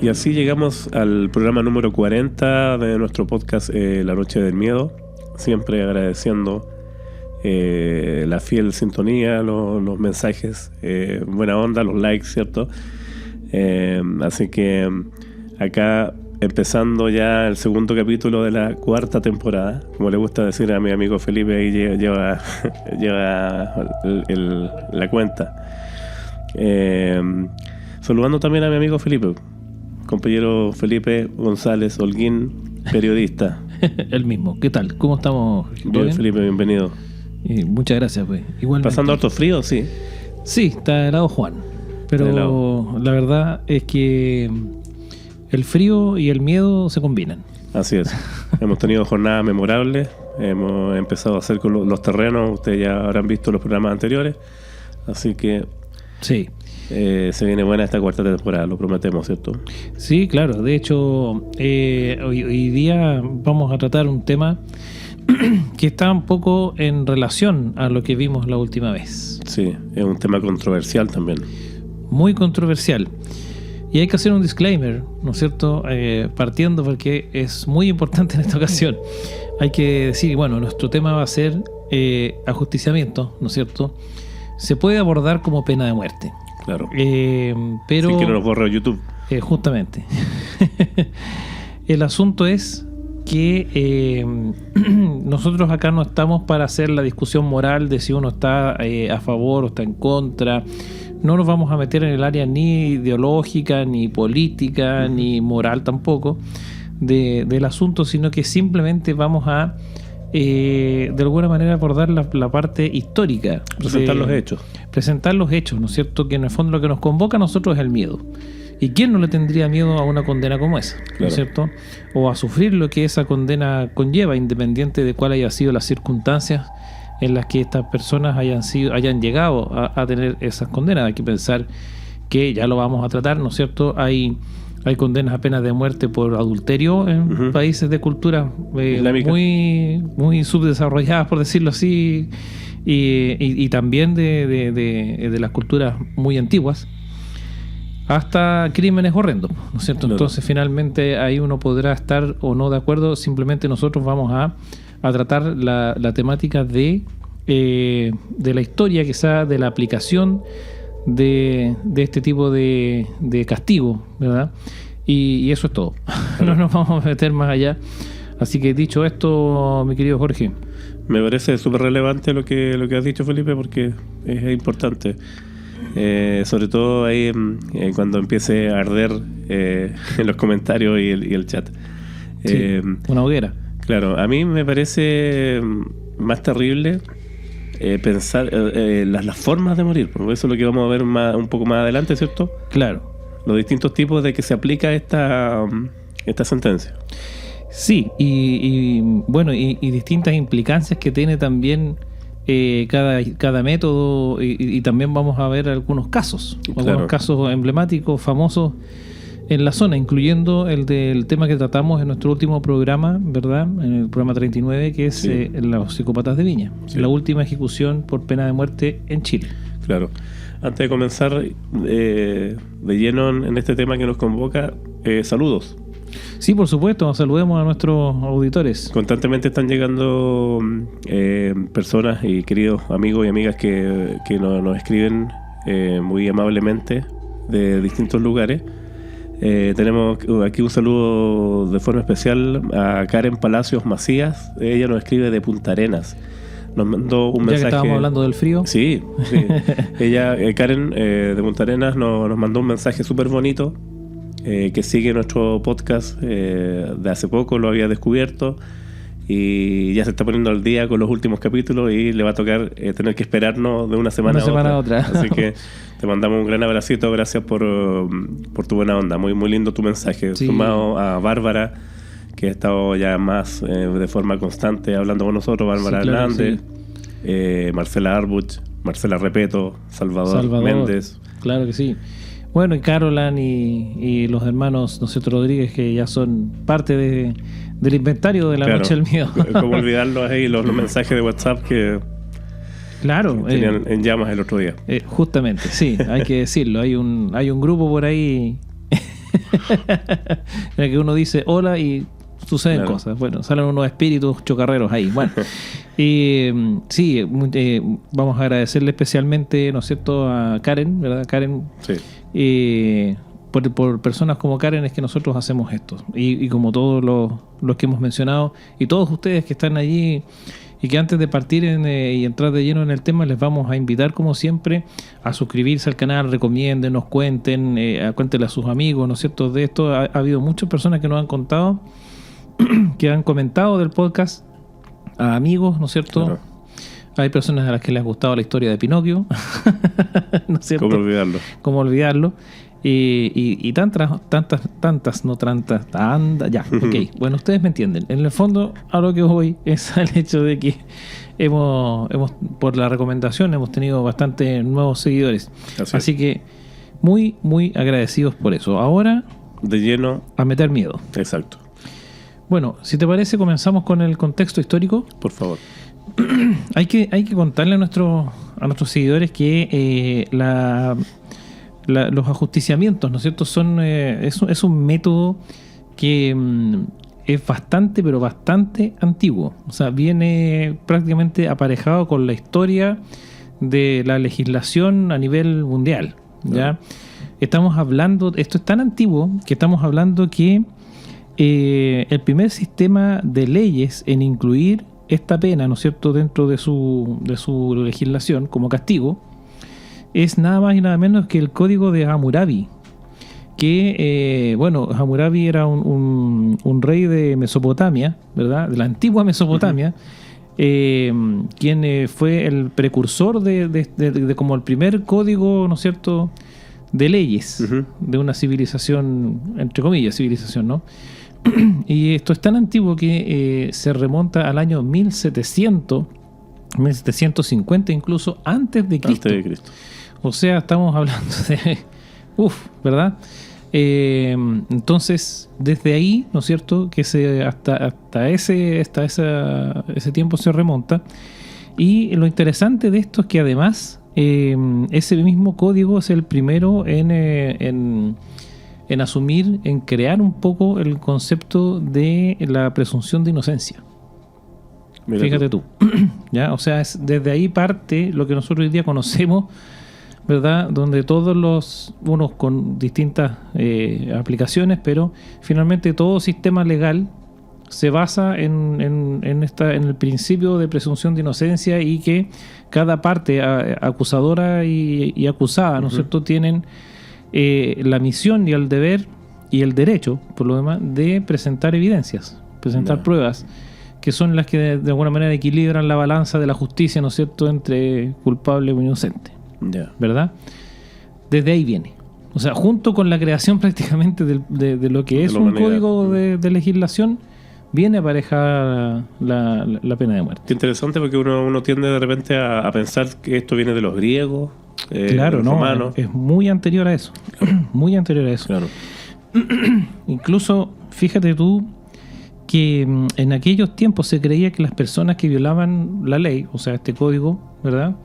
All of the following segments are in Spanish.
Y así llegamos al programa número 40 de nuestro podcast La Noche del Miedo. Siempre agradeciendo la fiel sintonía, los mensajes, buena onda, los likes, ¿cierto? Así que acá empezando ya el segundo capítulo de la cuarta temporada. Como le gusta decir a mi amigo Felipe, ahí lleva la cuenta. Saludando también a mi amigo Felipe, compañero Felipe González Holguín, periodista. El mismo. ¿Qué tal? ¿Cómo estamos? Bien, Felipe, bienvenido. Muchas gracias, pues. Igualmente. ¿Pasando harto frío? Sí. Sí, está helado Juan. Pero la verdad es que el frío y el miedo se combinan. Así es. Hemos tenido jornadas memorables. Hemos empezado a hacer con los terrenos. Ustedes ya habrán visto los programas anteriores. Así que sí. Se viene buena esta cuarta temporada, lo prometemos, ¿cierto? Sí, claro. De hecho, hoy día vamos a tratar un tema que está un poco en relación a lo que vimos la última vez. Sí, es un tema controversial también. Muy controversial. Y hay que hacer un disclaimer, ¿no es cierto? Partiendo porque es muy importante en esta ocasión. Hay que decir, bueno, nuestro tema va a ser ajusticiamiento, ¿no es cierto? Se puede abordar como pena de muerte. Claro. Pero sin que no nos borre YouTube. Justamente. El asunto es que nosotros acá no estamos para hacer la discusión moral de si uno está a favor o está en contra. No nos vamos a meter en el área ni ideológica, ni política, ni moral tampoco del asunto, sino que simplemente vamos a de alguna manera abordar la parte histórica. Presentar los hechos. Presentar los hechos, ¿no es cierto? Que en el fondo lo que nos convoca a nosotros es el miedo. ¿Y quién no le tendría miedo a una condena como esa? Claro. ¿No es cierto? O a sufrir lo que esa condena conlleva, independiente de cuál haya sido las circunstancias en las que estas personas hayan llegado a tener esas condenas. Hay que pensar que ya lo vamos a tratar, ¿no es cierto? Hay condenas a pena de muerte por adulterio en países de cultura muy, muy subdesarrolladas, por decirlo así, y también de las culturas muy antiguas, hasta crímenes horrendos, ¿no es cierto? Claro. Entonces finalmente ahí uno podrá estar o no de acuerdo. Simplemente nosotros vamos a tratar la temática de la historia, quizá de la aplicación de este tipo de castigo, ¿verdad? Y eso es todo. No nos vamos a meter más allá. Así que dicho esto, mi querido Jorge, me parece súper relevante lo que has dicho, Felipe, porque es importante. Sobre todo ahí cuando empiece a arder en los comentarios y el chat. Sí, una hoguera. Claro, a mí me parece más terrible pensar las formas de morir, porque eso es lo que vamos a ver un poco más adelante, ¿cierto? Claro. Los distintos tipos de que se aplica esta sentencia. Sí, y bueno, y distintas implicancias que tiene también cada método, y también vamos a ver algunos casos, claro. Casos emblemáticos, famosos en la zona, incluyendo el del tema que tratamos en nuestro último programa, ¿verdad? En el programa 39, que es sí. Los psicópatas de Viña, sí. La última ejecución por pena de muerte en Chile. Claro. Antes de comenzar de lleno en este tema que nos convoca, saludos. Sí, por supuesto, saludemos a nuestros auditores. Constantemente están llegando personas y queridos amigos y amigas que nos escriben muy amablemente de distintos lugares. Tenemos aquí un saludo de forma especial a Karen Palacios Macías. Ella nos escribe de Punta Arenas. Nos mandó un mensaje. Ya que estábamos hablando del frío. Sí. Ella, Karen de Punta Arenas, nos mandó un mensaje súper bonito, que sigue nuestro podcast de hace poco, lo había descubierto y ya se está poniendo al día con los últimos capítulos y le va a tocar tener que esperarnos de una semana a otra. Así que te mandamos un gran abracito, gracias por tu buena onda, muy, muy lindo tu mensaje. Sí. Sumado a Bárbara, que ha estado ya más de forma constante hablando con nosotros, Bárbara, sí, claro, Hernández, sí. Marcela Arbuch, Marcela Repeto, Salvador Méndez. Claro que sí. Bueno, y Caroline y los hermanos Noceto Rodríguez, que ya son parte del inventario de la Noche del Miedo. Como olvidarlos ahí, los mensajes de WhatsApp que claro, tenían en llamas el otro día. Justamente, sí, hay que decirlo. Hay un grupo por ahí En el que uno dice hola y suceden cosas. Bueno, salen unos espíritus chocarreros ahí. Bueno, sí, vamos a agradecerle especialmente, ¿no es cierto?, a Karen, ¿verdad? Karen, Sí. Por personas como Karen es que nosotros hacemos esto. Y como todos los que hemos mencionado, y todos ustedes que están allí, y que antes de partir y entrar de lleno en el tema, les vamos a invitar, como siempre, a suscribirse al canal, recomienden, nos cuenten, cuéntenle a sus amigos, ¿no es cierto? De esto ha habido muchas personas que nos han contado, que han comentado del podcast a amigos, ¿no es cierto? Claro. Hay personas a las que les ha gustado la historia de Pinocchio, ¿no es cierto? ¿Cómo olvidarlo? ¿Cómo olvidarlo? Y tantas, no tantas, ya, ok. Bueno, ustedes me entienden. En el fondo, a lo que voy es al hecho de que hemos por la recomendación, hemos tenido bastantes nuevos seguidores. Así que muy, muy agradecidos por eso. Ahora, de lleno, a meter miedo. Exacto. Bueno, si te parece, comenzamos con el contexto histórico. Por favor. Hay que contarle a nuestros seguidores que los ajusticiamientos, ¿no es cierto?, es un método que es bastante, pero bastante antiguo. O sea, viene prácticamente aparejado con la historia de la legislación a nivel mundial, ¿ya? Estamos hablando, esto es tan antiguo que estamos hablando que el primer sistema de leyes en incluir esta pena, ¿no es cierto?, dentro de su legislación como castigo, es nada más y nada menos que el Código de Hammurabi, que, Hammurabi era un rey de Mesopotamia, ¿verdad?, de la antigua Mesopotamia, quien fue el precursor de como el primer código, ¿no es cierto?, de leyes de una civilización, entre comillas, civilización, ¿no? Y esto es tan antiguo que se remonta al año 1750 incluso antes de Cristo. O sea, estamos hablando de... ¿verdad? Entonces, desde ahí, ¿no es cierto?, que hasta ese tiempo se remonta. Y lo interesante de esto es que además ese mismo código es el primero en asumir, en crear un poco el concepto de la presunción de inocencia. Mira, fíjate tú. ¿Ya? O sea, desde ahí parte lo que nosotros hoy día conocemos, ¿verdad?, donde unos con distintas aplicaciones, pero finalmente todo sistema legal se basa en el principio de presunción de inocencia, y que cada parte acusadora y acusada, ¿no es cierto?, tienen la misión y el deber y el derecho, por lo demás, de presentar evidencias, presentar pruebas, que son las que de alguna manera equilibran la balanza de la justicia, ¿no es cierto?, entre culpable o inocente. ¿Verdad? Desde ahí viene. O sea, junto con la creación prácticamente de lo que es un código de legislación, viene aparejada la pena de muerte. Qué interesante, porque uno tiende de repente a pensar que esto viene de los griegos, claro, no, romanos. Es muy anterior a eso. Muy anterior a eso. Claro. Incluso, fíjate tú que en aquellos tiempos se creía que las personas que violaban la ley, o sea, este código, ¿verdad?,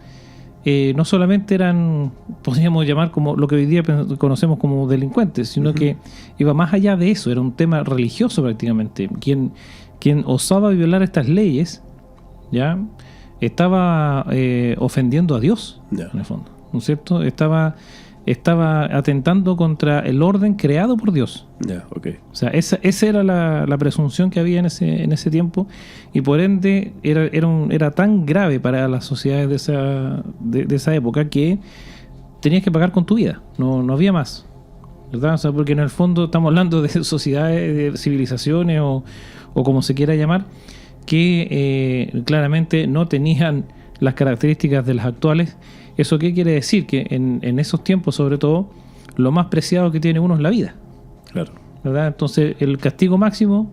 no solamente eran, podríamos llamar como lo que hoy día conocemos como delincuentes, sino que iba más allá de eso. Era un tema religioso prácticamente. Quien osaba violar estas leyes, ya estaba ofendiendo a Dios, en el fondo, ¿no es cierto? Estaba atentando contra el orden creado por Dios. O sea, esa era la presunción que había en ese tiempo, y por ende era tan grave para las sociedades de esa época que tenías que pagar con tu vida, no había más, ¿verdad? O sea, porque en el fondo estamos hablando de sociedades, de civilizaciones o como se quiera llamar, que claramente no tenían las características de las actuales. ¿Eso qué quiere decir? Que en esos tiempos, sobre todo, lo más preciado que tiene uno es la vida. Claro. ¿Verdad? Entonces, el castigo máximo,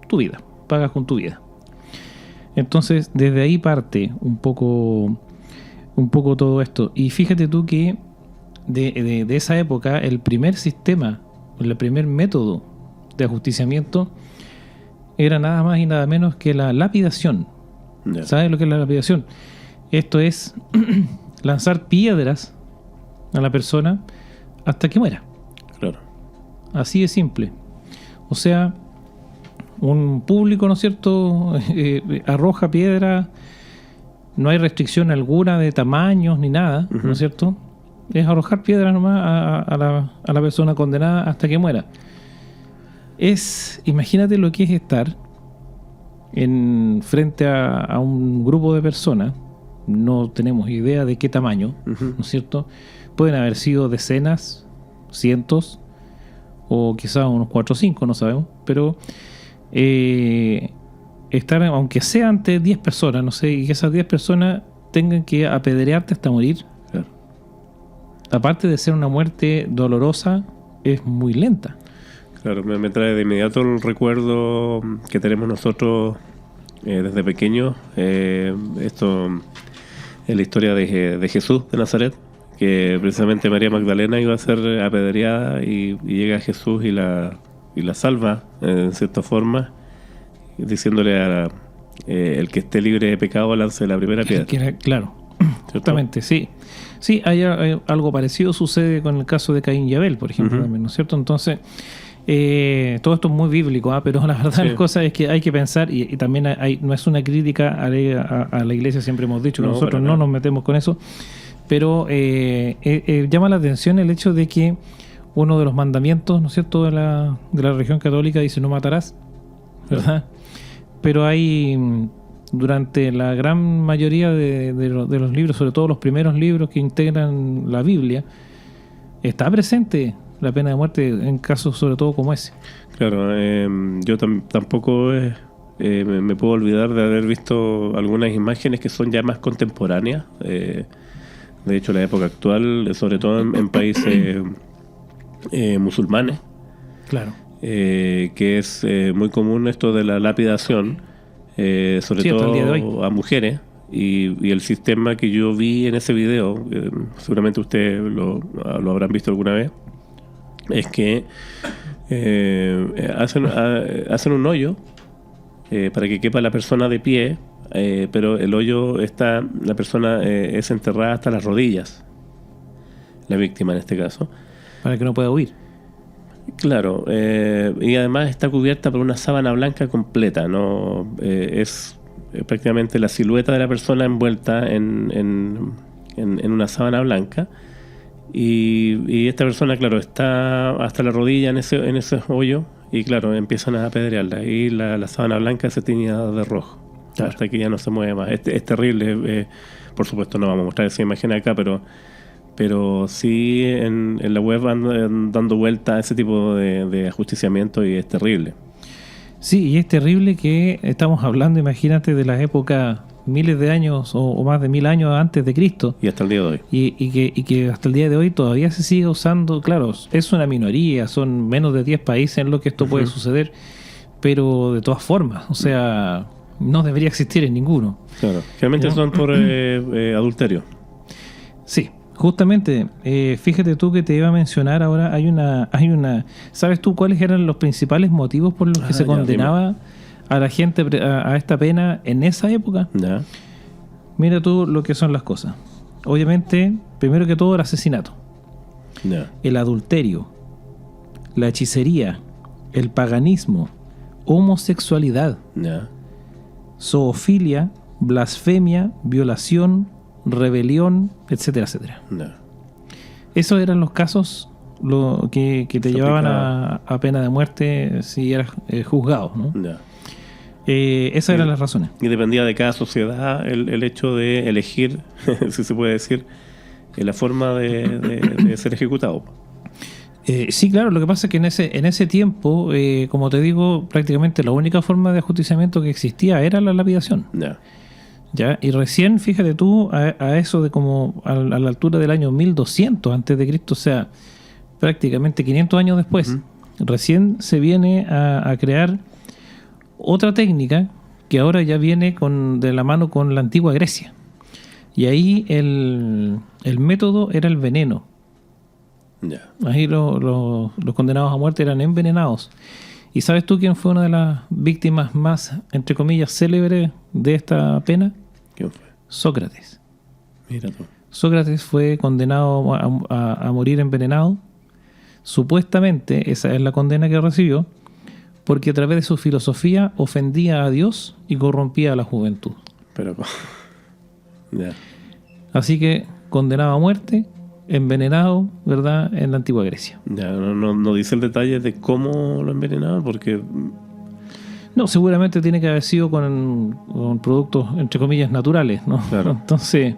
tu vida. Pagas con tu vida. Entonces, desde ahí parte un poco todo esto. Y fíjate tú que de esa época, el primer sistema, el primer método de ajusticiamiento era nada más y nada menos que la lapidación. ¿Sabes lo que es la lapidación? Esto es lanzar piedras a la persona hasta que muera. Claro. así de simple. O sea, un público, ¿no es cierto?, arroja piedra, no hay restricción alguna de tamaños ni nada, ¿no es cierto? Es arrojar piedra nomás a la persona condenada hasta que muera. Imagínate lo que es estar frente a un grupo de personas, no tenemos idea de qué tamaño, ¿no es cierto? Pueden haber sido decenas, cientos, o quizás unos 4 o 5, no sabemos, pero estar, aunque sea ante 10 personas, no sé, y que esas 10 personas tengan que apedrearte hasta morir, claro. Aparte de ser una muerte dolorosa, es muy lenta. Claro, me trae de inmediato el recuerdo que tenemos nosotros desde pequeños. Esto es la historia de Jesús de Nazaret, que precisamente María Magdalena iba a ser apedreada y llega Jesús y la salva en cierta forma, diciéndole el que esté libre de pecado lance la primera piedra. Claro, justamente, sí. Sí, hay algo parecido sucede con el caso de Caín y Abel, por ejemplo, también, ¿no es cierto? Entonces, todo esto es muy bíblico, pero la verdad las cosas es que hay que pensar, y también no es una crítica a la iglesia, siempre hemos dicho que nosotros no nos metemos con eso, pero llama la atención el hecho de que uno de los mandamientos, ¿no es cierto?, de la religión católica dice no matarás, ¿verdad? Pero hay, durante la gran mayoría de los libros, sobre todo los primeros libros que integran la Biblia, está presente la pena de muerte en casos sobre todo como ese. Claro, yo tampoco me puedo olvidar de haber visto algunas imágenes que son ya más contemporáneas. De hecho, la época actual, sobre todo en países musulmanes, claro, que es muy común esto de la lapidación, sobre todo a mujeres, y el sistema que yo vi en ese video, seguramente ustedes lo habrán visto alguna vez, es que hacen un hoyo para que quepa la persona de pie, pero el hoyo la persona es enterrada hasta las rodillas, la víctima en este caso, para que no pueda huir. Claro, y además está cubierta por una sábana blanca completa, ¿no? Es prácticamente la silueta de la persona envuelta en una sábana blanca, y esta persona, claro, está hasta la rodilla en ese hoyo, y claro, empiezan a apedrearla, y la sábana blanca se tiñe de rojo, claro, hasta que ya no se mueve más. Es terrible, por supuesto no vamos a mostrar esa imagen acá, pero sí en la web van dando vuelta a ese tipo de ajusticiamiento, y es terrible. Sí, y es terrible que estamos hablando, imagínate, de la época miles de años o más de 1000 años antes de Cristo. Y hasta el día de hoy. Y que hasta el día de hoy todavía se sigue usando. Claro, es una minoría, son menos de 10 países en los que esto puede suceder, pero de todas formas, o sea, no debería existir en ninguno. Claro, generalmente son por adulterio. Sí. Justamente, fíjate tú que te iba a mencionar ahora, hay una ¿sabes tú cuáles eran los principales motivos por los que se condenaba a la gente a esta pena en esa época? Ya. Mira tú lo que son las cosas. Obviamente, primero que todo, el asesinato, el adulterio, la hechicería, el paganismo, homosexualidad, zoofilia, blasfemia, violación, rebelión, etcétera, etcétera. Esos eran los casos que te llevaban a pena de muerte si eras juzgado, ¿no? Esas eran las razones. Y dependía de cada sociedad el hecho de elegir, si se puede decir, la forma de ser ejecutado. Sí, claro, lo que pasa es que en ese tiempo, como te digo, prácticamente la única forma de ajusticiamiento que existía era la lapidación. ¿Ya? Y recién, fíjate tú, a eso de como a la altura del año 1200 antes de Cristo, o sea, prácticamente 500 años después, recién se viene a crear otra técnica que ahora ya viene de la mano con la antigua Grecia. Y ahí el método era el veneno. Ahí los condenados a muerte eran envenenados. ¿Y sabes tú quién fue una de las víctimas más, entre comillas, célebres de esta pena? ¿Quién fue? Sócrates. Sócrates fue condenado a morir envenenado. Supuestamente esa es la condena que recibió, porque a través de su filosofía ofendía a Dios y corrompía a la juventud. Pero... ya. Así que condenado a muerte, envenenado, ¿verdad?, en la antigua Grecia. Ya, no dice el detalle de cómo lo envenenaban, porque... No, seguramente tiene que haber sido con productos, entre comillas, naturales, ¿no? Claro. Entonces,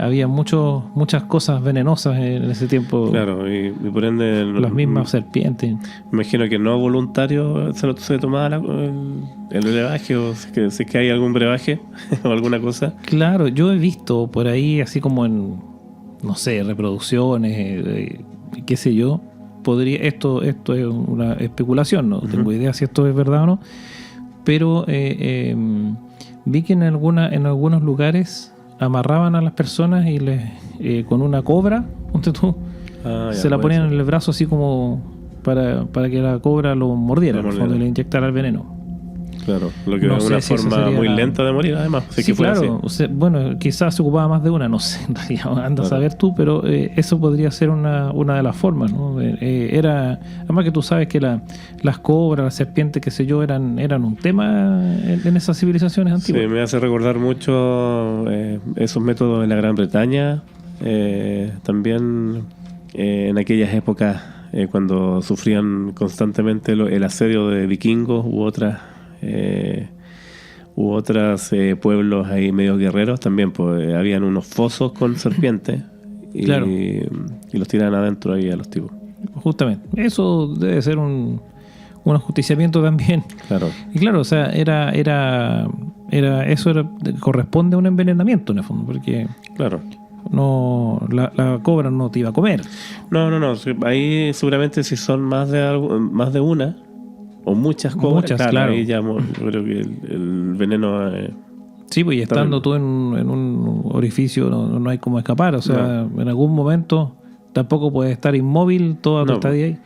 había muchas cosas venenosas en ese tiempo. Claro, y por ende... Las mismas serpientes. Me imagino que no voluntario se tomaba el brebaje, o si es que hay algún brebaje o alguna cosa. Claro, yo he visto por ahí, así como en, no sé, reproducciones, qué sé yo. Esto es una especulación, no tengo idea si esto es verdad o no, pero vi que en algunos lugares amarraban a las personas y les con una cobra, ponte tú, se la ponían en el brazo así como para que la cobra lo mordiera, cuando le inyectara el veneno. Claro, lo que No es sé una si forma muy lenta de morir, además. Sí, claro. O sea, bueno, quizás se ocupaba más de una, no sé, en realidad, anda a saber tú, pero eso podría ser una de las formas, ¿no? Además que tú sabes que las cobras, las serpientes, qué sé yo, eran un tema en esas civilizaciones antiguas. Sí, me hace recordar mucho esos métodos en la Gran Bretaña, también en aquellas épocas cuando sufrían constantemente el asedio de vikingos u otros pueblos ahí medio guerreros, también pues habían unos fosos con serpientes y, claro, y los tiraban adentro ahí a los tipos. Justamente, eso debe ser un ajusticiamiento también. Claro. Y claro, o sea, corresponde a un envenenamiento en el fondo, porque claro, no la cobra no te iba a comer. No. Ahí seguramente si son más de una o muchas cobras, claro. Ahí ya yo creo que el veneno... sí, pues y estando tú en un orificio no hay como escapar. O sea, en algún momento tampoco puedes estar inmóvil toda tu estadía ahí.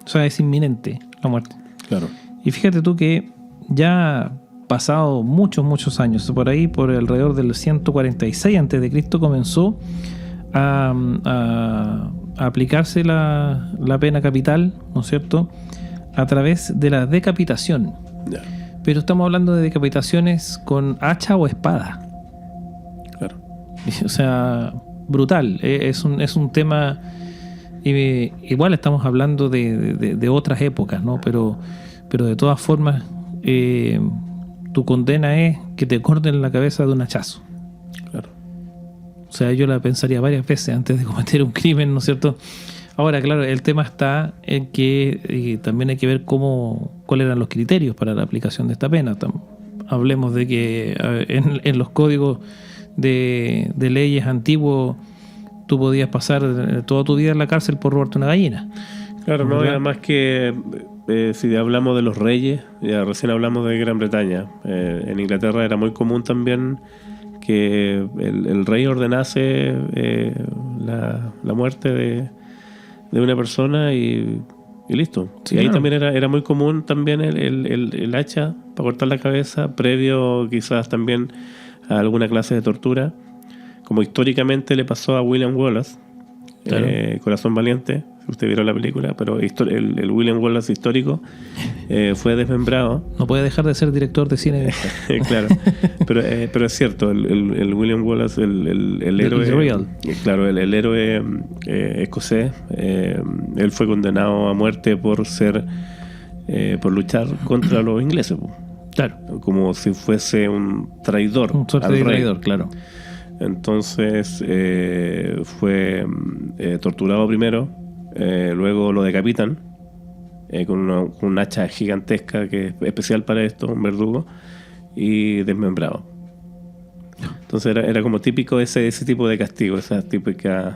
O sea, es inminente la muerte. Claro. Y fíjate tú que ya pasado muchos años, por ahí, por alrededor del 146 a.C., comenzó a aplicarse la pena capital, ¿no es cierto?, a través de la decapitación. Yeah. Pero estamos hablando de decapitaciones con hacha o espada. Claro. O sea, brutal. Es un tema... igual estamos hablando de otras épocas, ¿no? Pero de todas formas, tu condena es que te corten la cabeza de un hachazo. Claro. O sea, yo la pensaría varias veces antes de cometer un crimen, ¿no es cierto? Ahora, claro, el tema está en que también hay que ver cuáles eran los criterios para la aplicación de esta pena. Hablemos de que en los códigos de leyes antiguos tú podías pasar toda tu vida en la cárcel por robarte una gallina. Claro, no, y además que si hablamos de los reyes, ya recién hablamos de Gran Bretaña. En Inglaterra era muy común también que el rey ordenase la muerte de una persona y listo. Sí, y ahí también era muy común también el hacha para cortar la cabeza, previo quizás también a alguna clase de tortura, como históricamente le pasó a William Wallace, claro. Corazón Valiente, si usted vieron la película, pero el William Wallace histórico fue desmembrado. No puede dejar de ser director de cine. Claro, pero es cierto, el William Wallace, el héroe, claro, el héroe escocés, él fue condenado a muerte por luchar contra los ingleses. Claro, como si fuese un traidor. Un suerte de traidor, claro. Entonces fue torturado primero, luego lo decapitan con un hacha gigantesca que es especial para esto, un verdugo, y desmembrado. Entonces era como típico ese tipo de castigo, esas típicas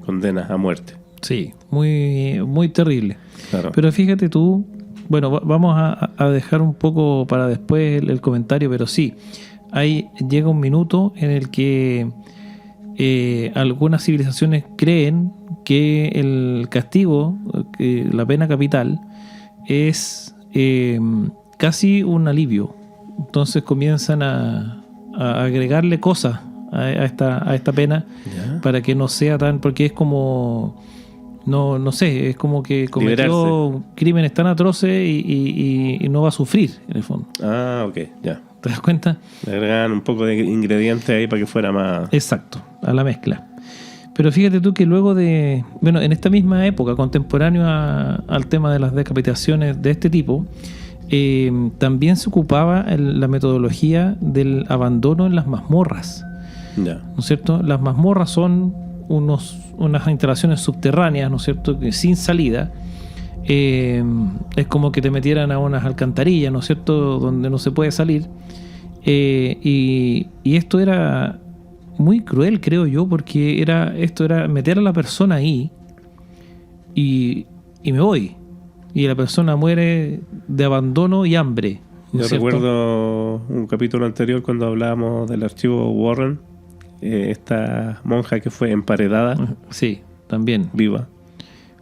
condenas a muerte. Sí, muy, muy terrible. Claro. Pero fíjate tú, bueno, vamos a dejar un poco para después el comentario, pero sí, ahí llega un minuto en el que algunas civilizaciones creen que el castigo, la pena capital, es casi un alivio. Entonces comienzan a agregarle cosas a esta pena, ¿ya?, para que no sea tan... Porque es como no sé, es como que cometió crímenes tan atroces y no va a sufrir, en el fondo. Ah, ok, ya. ¿Te das cuenta? Le agregan un poco de ingredientes ahí para que fuera más... Exacto, a la mezcla. Pero fíjate tú que luego de... Bueno, en esta misma época, contemporáneo al tema de las decapitaciones de este tipo, también se ocupaba la metodología del abandono en las mazmorras. Ya. ¿No es cierto? Las mazmorras son unas instalaciones subterráneas, ¿no es cierto?, que sin salida. Es como que te metieran a unas alcantarillas, ¿no es cierto?, donde no se puede salir. Y esto era muy cruel, creo yo, porque esto era meter a la persona ahí y me voy. Y la persona muere de abandono y hambre, ¿no Yo es cierto? recuerdo un capítulo anterior cuando hablábamos del archivo Warren, esta monja que fue emparedada. Sí, también. Viva.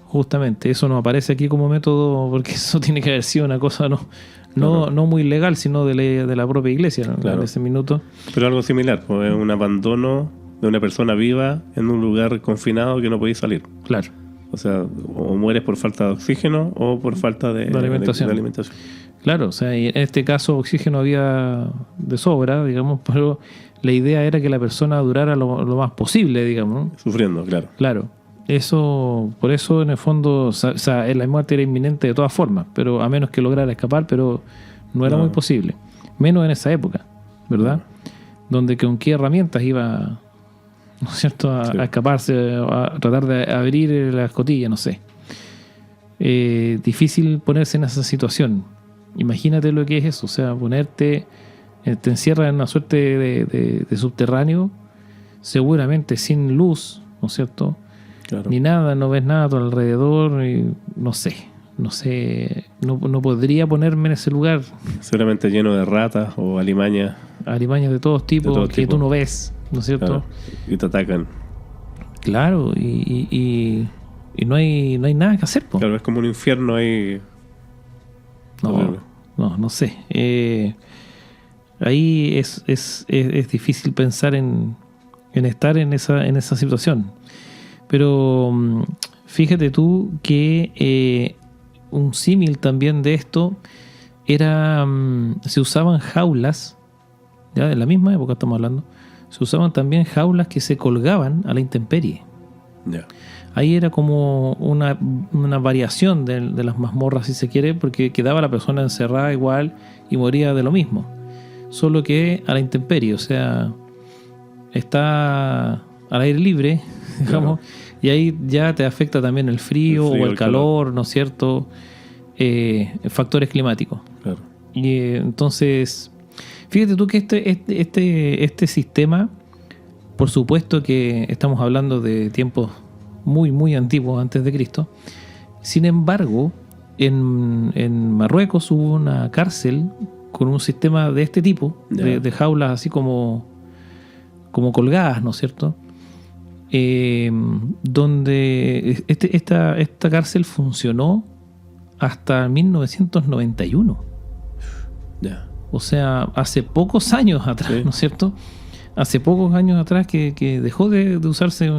Justamente, eso no aparece aquí como método porque eso tiene que haber sido una cosa no muy legal, sino de la propia iglesia, ¿no? Claro. En ese minuto. Pero algo similar, pues es un abandono de una persona viva en un lugar confinado que no podéis salir. Claro. O sea, o mueres por falta de oxígeno o por falta de alimentación. de alimentación. Claro, o sea, y en este caso oxígeno había de sobra, digamos, pero la idea era que la persona durara lo más posible, digamos, ¿no? Sufriendo, claro. Claro. Por eso en el fondo, o sea, la muerte era inminente de todas formas, pero a menos que lograra escapar, pero no era muy posible. Menos en esa época, ¿verdad? Donde con qué herramientas iba, ¿no es cierto?, a escaparse, a tratar de abrir la escotilla, no sé. Difícil ponerse en esa situación. Imagínate lo que es eso, o sea, te encierras en una suerte de subterráneo, seguramente sin luz, ¿no es cierto? Claro. Ni nada, no ves nada a tu alrededor, y no podría ponerme en ese lugar. Seguramente lleno de ratas o alimañas. Alimañas de todos tipos que tú no ves, ¿no es cierto? Claro. Y te atacan. Claro, y no hay nada que hacer, po. Claro, es como un infierno ahí. No sé. Ahí es difícil pensar en estar en esa situación. Pero fíjate tú que un símil también de esto era, se usaban jaulas, ya de la misma época estamos hablando, se usaban también jaulas que se colgaban a la intemperie. Ya. Ahí era como una variación de las mazmorras, si se quiere, porque quedaba la persona encerrada igual y moría de lo mismo, solo que a la intemperie, o sea, está al aire libre, digamos, y ahí ya te afecta también el frío o el calor, ¿no es cierto? Factores climáticos. Claro. Y entonces, fíjate tú que este sistema, por supuesto que estamos hablando de tiempos muy, muy antiguos, antes de Cristo. Sin embargo, en Marruecos hubo una cárcel con un sistema de este tipo, de jaulas así como colgadas, ¿no es cierto? Donde esta cárcel funcionó hasta 1991. Ya. O sea, hace pocos años atrás, ¿no es cierto? Hace pocos años atrás que dejó de usarse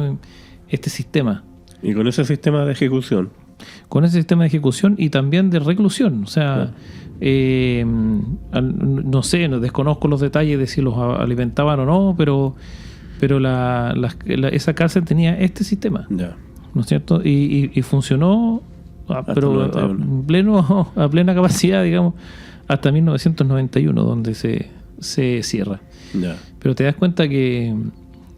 este sistema. Y con ese sistema de ejecución. Con ese sistema de ejecución y también de reclusión. O sea, no sé, desconozco los detalles de si los alimentaban o no, pero esa cárcel tenía este sistema. Ya. ¿No es cierto? Y funcionó a plena capacidad, digamos, hasta 1991, donde se cierra. Ya. Pero te das cuenta que,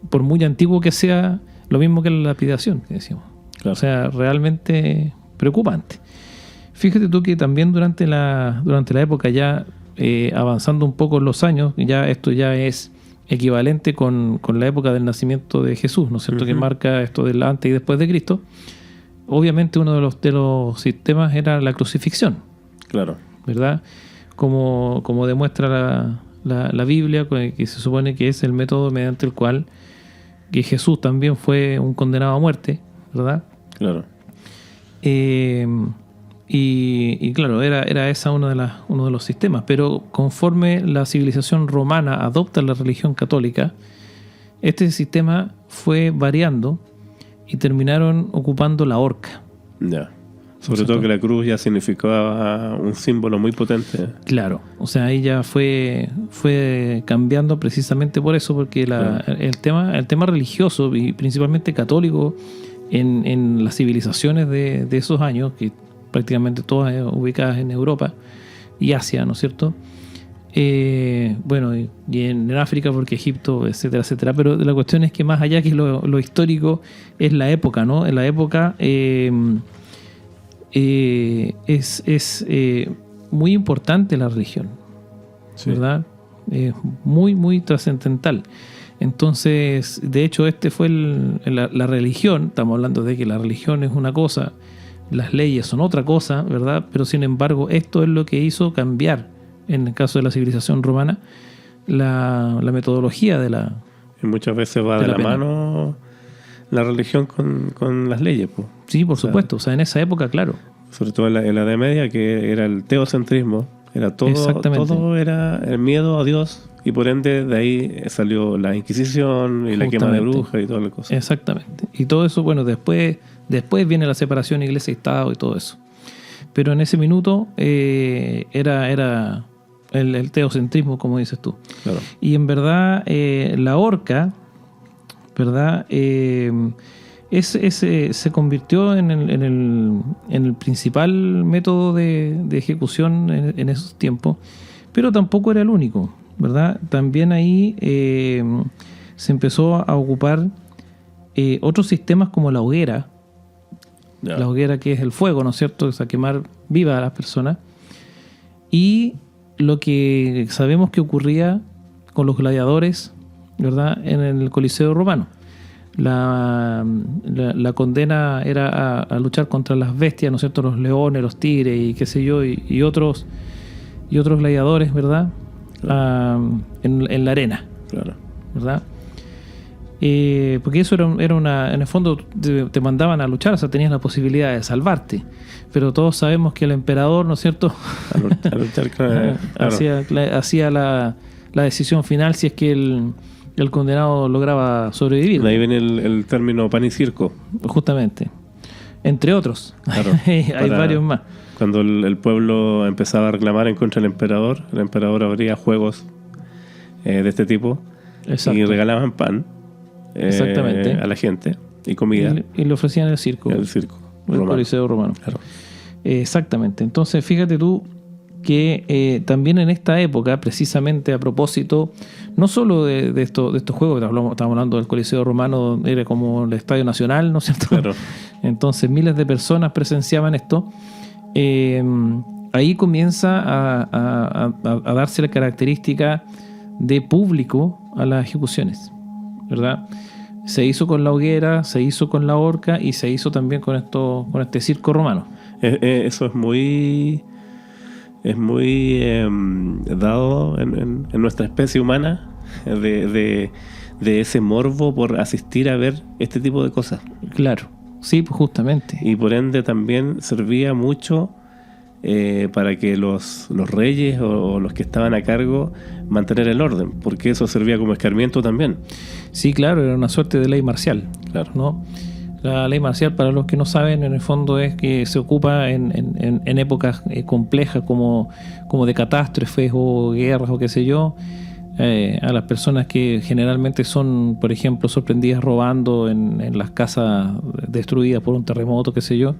por muy antiguo que sea, lo mismo que la lapidación, que decimos. Claro. O sea, realmente preocupante. Fíjate tú que también durante la época, ya avanzando un poco en los años, ya esto ya es equivalente con la época del nacimiento de Jesús, ¿no es cierto? Uh-huh. Que marca esto del antes y después de Cristo. Obviamente uno de los sistemas era la crucifixión. Claro. ¿Verdad? Como demuestra la Biblia, que se supone que es el método mediante el cual que Jesús también fue un condenado a muerte, ¿verdad? Claro. Y claro, era esa uno de los sistemas. Pero conforme la civilización romana adopta la religión católica, este sistema fue variando y terminaron ocupando la horca. Ya. Sobre todo que la cruz ya significaba un símbolo muy potente. Claro, o sea, ahí ya fue cambiando precisamente por eso, porque el tema religioso y principalmente católico en las civilizaciones de esos años, que prácticamente todas ubicadas en Europa y Asia, ¿no es cierto? Bueno, y en África, porque Egipto, etcétera, etcétera. Pero la cuestión es que más allá que lo histórico es la época, ¿no? En la época es muy importante la religión, sí, ¿verdad? Es muy, muy trascendental. Entonces, de hecho, fue la religión. Estamos hablando de que la religión es una cosa, las leyes son otra cosa, ¿verdad? Pero sin embargo, esto es lo que hizo cambiar, en el caso de la civilización romana, la metodología de la... Y muchas veces va de la mano la religión con las leyes, pues. Sí, por supuesto. O sea, en esa época, claro. Sobre todo en la Edad Media, que era el teocentrismo. Era todo era el miedo a Dios, y por ende de ahí salió la Inquisición y la quema de brujas y todas las cosas. Exactamente. Y todo eso, bueno, después viene la separación Iglesia y Estado y todo eso. Pero en ese minuto era el teocentrismo, como dices tú. Claro. Y en verdad la horca, ¿verdad? Se convirtió en el principal método de ejecución en esos tiempos, pero tampoco era el único, ¿verdad? También ahí se empezó a ocupar otros sistemas como la hoguera. Yeah. La hoguera, que es el fuego, ¿no es cierto? O sea, quemar viva a las personas. Y lo que sabemos que ocurría con los gladiadores, ¿verdad? En el Coliseo romano. La condena era a luchar contra las bestias, ¿no es cierto? Los leones, los tigres y qué sé yo, y otros gladiadores, ¿verdad? En la arena. Claro. ¿Verdad? Porque eso era en el fondo te mandaban a luchar, o sea, tenías la posibilidad de salvarte. Pero todos sabemos que el emperador, ¿no es cierto? A luchar, claro. hacía la decisión final si es que el condenado lograba sobrevivir. De ahí viene el término pan y circo. Justamente. Entre otros. Claro. Hay varios más. Cuando el pueblo empezaba a reclamar en contra del el emperador abría juegos de este tipo. Exacto. Y regalaban pan a la gente y comida. Y le ofrecían el circo. El circo. El Coliseo romano. Claro. Exactamente. Entonces, fíjate tú que también en esta época, precisamente a propósito, no solo de estos juegos, estamos hablando del Coliseo romano, era como el Estadio Nacional, ¿no es cierto? Claro. Entonces miles de personas presenciaban esto. Ahí comienza a darse la característica de público a las ejecuciones, ¿verdad? Se hizo con la hoguera, se hizo con la horca y se hizo también con este circo romano. Eso es muy dado en nuestra especie humana, de ese morbo por asistir a ver este tipo de cosas. Claro, sí, pues justamente. Y por ende también servía mucho para que los reyes o los que estaban a cargo mantener el orden, porque eso servía como escarmiento también. Sí, claro, era una suerte de ley marcial, claro, ¿no? La ley marcial, para los que no saben, en el fondo es que se ocupa en épocas complejas como de catástrofes o guerras o qué sé yo, a las personas que generalmente son, por ejemplo, sorprendidas robando en las casas destruidas por un terremoto, qué sé yo,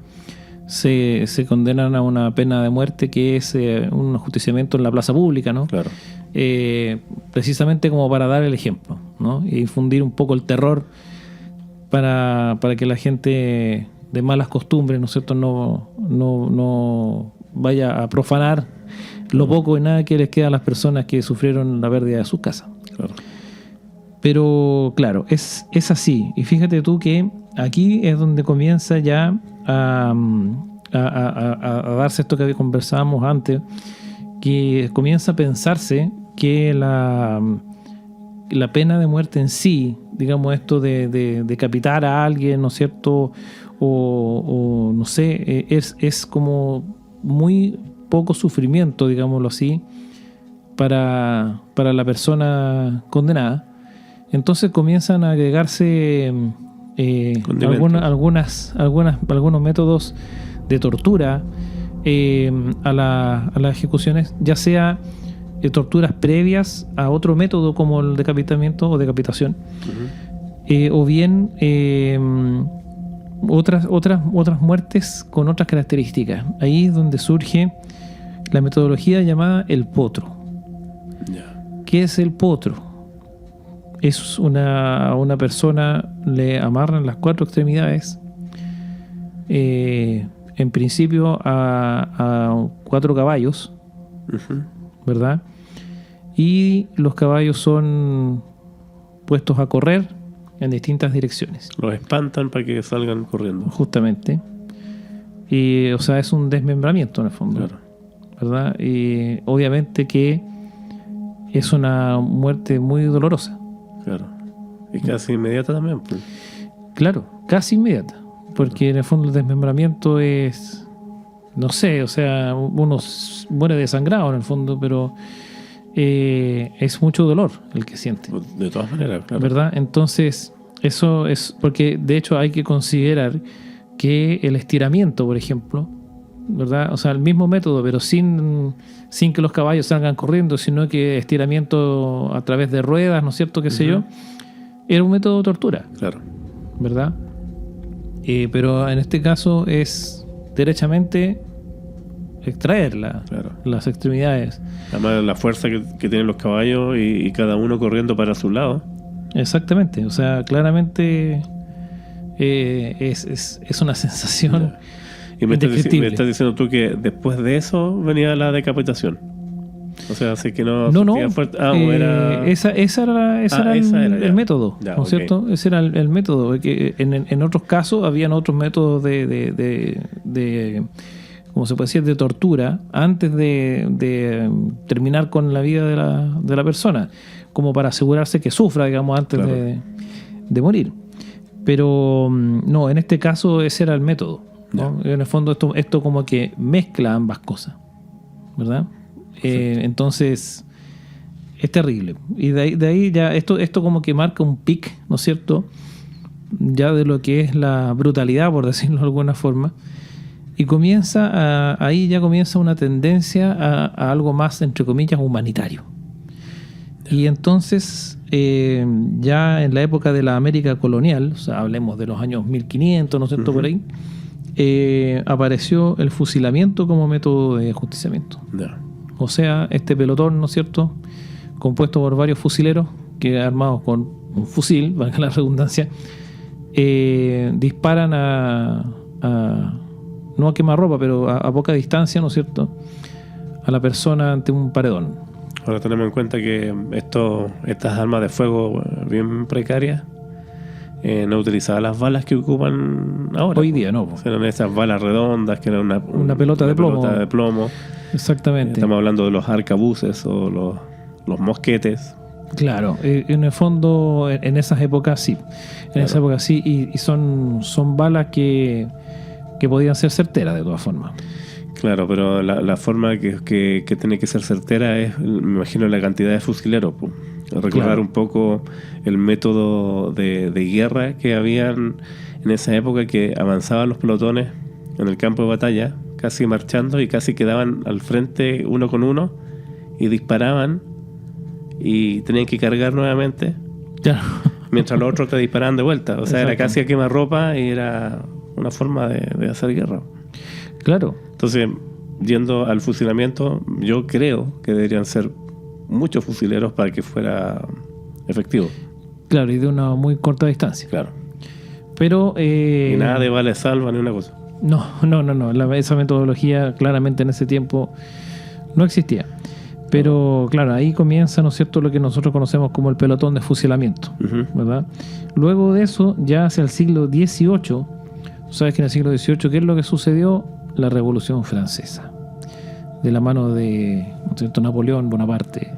se condenan a una pena de muerte, que es un ajusticiamiento en la plaza pública, ¿no? Claro. Precisamente como para dar el ejemplo, ¿no? Y infundir un poco el terror para que la gente de malas costumbres, ¿no es cierto?, no vaya a profanar lo poco y nada que les queda a las personas que sufrieron la pérdida de sus casas. Claro. Pero claro, es así. Y fíjate tú que aquí es donde comienza ya a darse esto que conversábamos antes, que comienza a pensarse que la pena de muerte en sí, digamos, esto de decapitar a alguien, ¿no es cierto?, o no sé, es como muy poco sufrimiento, digámoslo así, para la persona condenada. Entonces comienzan a agregarse algunos métodos de tortura a las ejecuciones, ya sea torturas previas a otro método como el decapitamiento o decapitación, o bien otras muertes con otras características. Ahí es donde surge la metodología llamada el potro. ¿Qué es el potro? Es a una persona le amarran las 4 extremidades, en principio a 4 caballos, ¿verdad? Y los caballos son puestos a correr en distintas direcciones. Los espantan para que salgan corriendo. Justamente. Y, o sea, es un desmembramiento en el fondo. Claro. ¿Verdad? Y obviamente que es una muerte muy dolorosa. Claro. Y casi inmediata también, pues. Claro, casi inmediata. Porque en el fondo el desmembramiento es, no sé, o sea, uno muere desangrado en el fondo, pero es mucho dolor el que siente. De todas maneras, claro. ¿Verdad? Entonces, eso es porque de hecho hay que considerar que el estiramiento, por ejemplo, ¿verdad? O sea, el mismo método, pero sin que los caballos salgan corriendo, sino que estiramiento a través de ruedas, ¿no es cierto? Qué sé yo, era un método de tortura. Claro. ¿Verdad? Pero en este caso es derechamente extraer las extremidades. Además, la fuerza que tienen los caballos y cada uno corriendo para su lado. Exactamente, o sea, claramente es una sensación. Y me estás diciendo tú que después de eso venía la decapitación. O sea, así que no. Ese era el método, ya, ¿no es cierto? Ese era el método. Que en otros casos habían otros métodos de ¿cómo se puede decir?, de tortura antes de terminar con la vida de la persona, como para asegurarse que sufra, digamos, antes de morir. Pero no, en este caso ese era el método, ¿no? En el fondo esto como que mezcla ambas cosas, ¿verdad? Entonces es terrible. Y de ahí ya esto como que marca un pic, ¿no es cierto?, ya de lo que es la brutalidad, por decirlo de alguna forma. Y ahí ya comienza una tendencia a algo más, entre comillas, humanitario. Y entonces, ya en la época de la América colonial, o sea, hablemos de los años 1500, ¿no es cierto?, por ahí, apareció el fusilamiento como método de ajusticiamiento. O sea, este pelotón, ¿no es cierto?, compuesto por varios fusileros que armados con un fusil, valga la redundancia, disparan no a quemarropa, pero a poca distancia, ¿no es cierto?, a la persona ante un paredón. Ahora tenemos en cuenta que estas armas de fuego bien precarias no utilizaban las balas que ocupan ahora. Hoy día no. Eran esas balas redondas que eran una pelota de plomo. Pelota de plomo. Exactamente. Estamos hablando de los arcabuces o los mosquetes. Claro, en el fondo en esas épocas sí. Esa época sí, y son balas que podían ser certeras de todas formas. Claro, pero la forma que tiene que ser certera es, me imagino, la cantidad de fusileros. Recordar un poco el método de guerra que habían en esa época, que avanzaban los pelotones en el campo de batalla, casi marchando, y casi quedaban al frente uno con uno y disparaban y tenían que cargar nuevamente. Claro. Mientras los otros te disparaban de vuelta. O sea, era casi a quemarropa y era una forma de hacer guerra. Claro. Entonces, yendo al fusilamiento, yo creo que deberían ser muchos fusileros para que fuera efectivo. Claro, y de una muy corta distancia. Claro. Pero y nada de vale salva ni una cosa. No. Esa metodología claramente en ese tiempo no existía. Pero claro, ahí comienza, ¿no es cierto?, lo que nosotros conocemos como el pelotón de fusilamiento, ¿verdad? Luego de eso, ya hacia el siglo XVIII, tú sabes que en el siglo XVIII, ¿qué es lo que sucedió? La Revolución Francesa, de la mano de, ¿no es cierto?, Napoleón Bonaparte.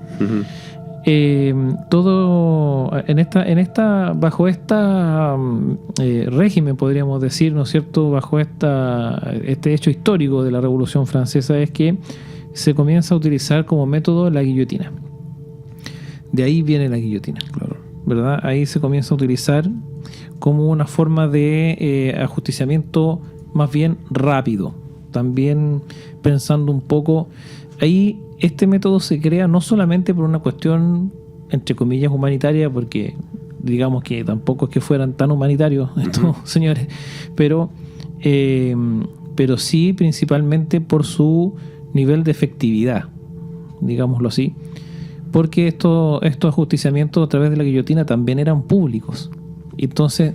Todo bajo esta régimen, podríamos decir, ¿no es cierto?, bajo este hecho histórico de la Revolución Francesa, es que se comienza a utilizar como método la guillotina. De ahí viene la guillotina, claro, ¿verdad? Ahí se comienza a utilizar como una forma de ajusticiamiento más bien rápido. También pensando un poco, ahí este método se crea no solamente por una cuestión, entre comillas, humanitaria, porque digamos que tampoco es que fueran tan humanitarios estos señores, pero sí principalmente por su nivel de efectividad, digámoslo así, porque estos ajusticiamientos a través de la guillotina también eran públicos. Entonces,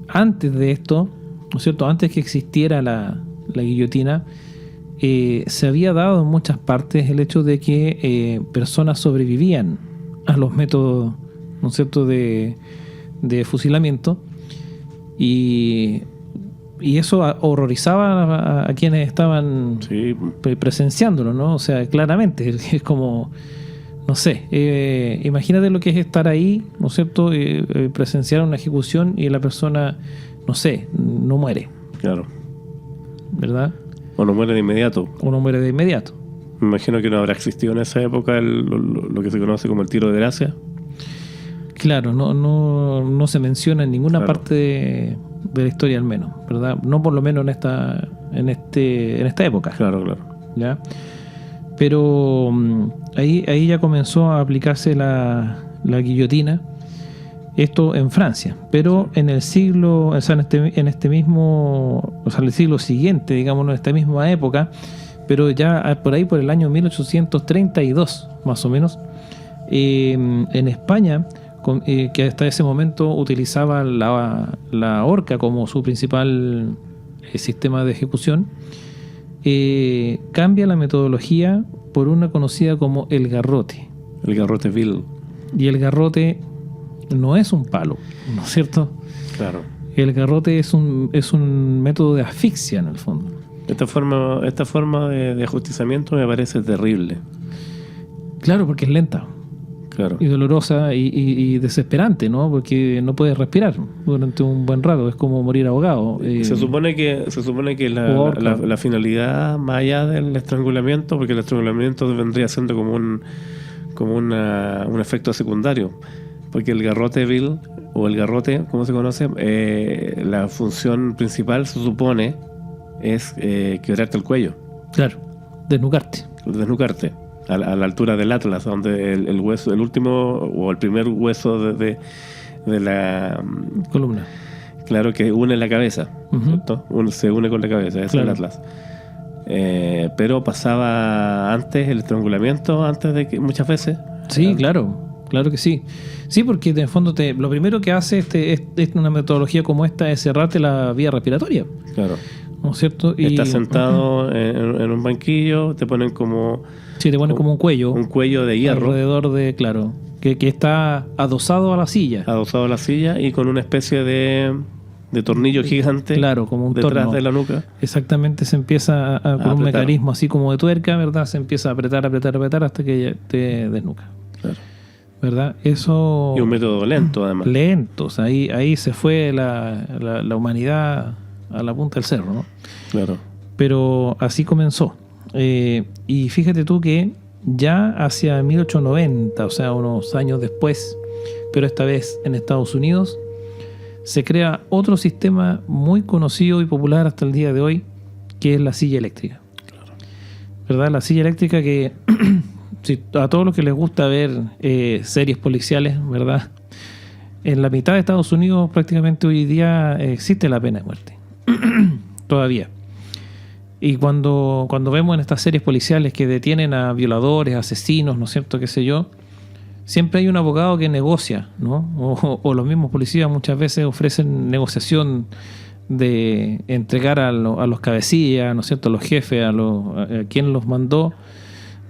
antes de esto, ¿no es cierto?, antes que existiera la guillotina, se había dado en muchas partes el hecho de que personas sobrevivían a los métodos, ¿no es cierto?, de fusilamiento, y eso horrorizaba a quienes estaban presenciándolo, ¿no? O sea, claramente, es como, no sé, imagínate lo que es estar ahí, ¿no es cierto?, presenciar una ejecución y la persona, no sé, no muere. Claro. ¿Verdad? O no muere de inmediato. Me imagino que no habrá existido en esa época lo que se conoce como el tiro de gracia. Claro, no se menciona en ninguna parte de la historia, al menos, ¿verdad? No por lo menos en esta época. Claro. ¿Ya? Pero ahí ya comenzó a aplicarse la guillotina. Esto en Francia, pero en el siglo, o sea, en este mismo, o sea, en el siglo siguiente, digamos, en esta misma época, pero ya por ahí por el año 1832, más o menos, en España, que hasta ese momento utilizaba la horca como su principal sistema de ejecución, cambia la metodología por una conocida como el garrote. El garrote vil. Y el garrote no es un palo, ¿no es cierto? Claro. El garrote es un método de asfixia, en el fondo. Esta forma de ajusticiamiento me parece terrible. Claro, porque es lenta. Claro. Y dolorosa y desesperante, ¿no? Porque no puedes respirar durante un buen rato. Es como morir ahogado. Se supone que la finalidad, más allá del estrangulamiento, porque el estrangulamiento vendría siendo como un efecto secundario. Porque el garrote vil, o el garrote, como se conoce, la función principal, se supone, es quebrarte el cuello. Claro, desnucarte. A la altura del atlas, donde el hueso, el último o el primer hueso de la columna. Claro, que une la cabeza, ¿cierto? Se une con la cabeza, es el atlas. Pero pasaba antes el estrangulamiento, muchas veces. Sí, claro que sí. Sí, porque en el fondo lo primero que hace una metodología como esta es cerrarte la vía respiratoria. Claro. ¿No es cierto? Estás sentado en un banquillo, te ponen como... Sí, te ponen como un cuello. Un cuello de hierro. Alrededor de, claro, que está adosado a la silla. Adosado a la silla y con una especie de tornillo gigante. Claro, como un detrás torno de la nuca. Exactamente, se empieza con un mecanismo así como de tuerca, ¿verdad? Se empieza a apretar hasta que te desnuca. Claro. ¿Verdad? Eso... Y un método lento, además. Lento, o sea, ahí se fue la humanidad a la punta del cerro, ¿no? Claro. Pero así comenzó. Y fíjate tú que ya hacia 1890, o sea, unos años después, pero esta vez en Estados Unidos, se crea otro sistema muy conocido y popular hasta el día de hoy, que es la silla eléctrica. Claro. ¿Verdad? La silla eléctrica que a todos los que les gusta ver series policiales, ¿verdad? En la mitad de Estados Unidos prácticamente hoy día existe la pena de muerte. Todavía. Y cuando vemos en estas series policiales que detienen a violadores, asesinos, ¿no es cierto?, qué sé yo, siempre hay un abogado que negocia, ¿no? O los mismos policías muchas veces ofrecen negociación de entregar a los cabecillas, ¿no es cierto?, a los jefes, a quien los mandó,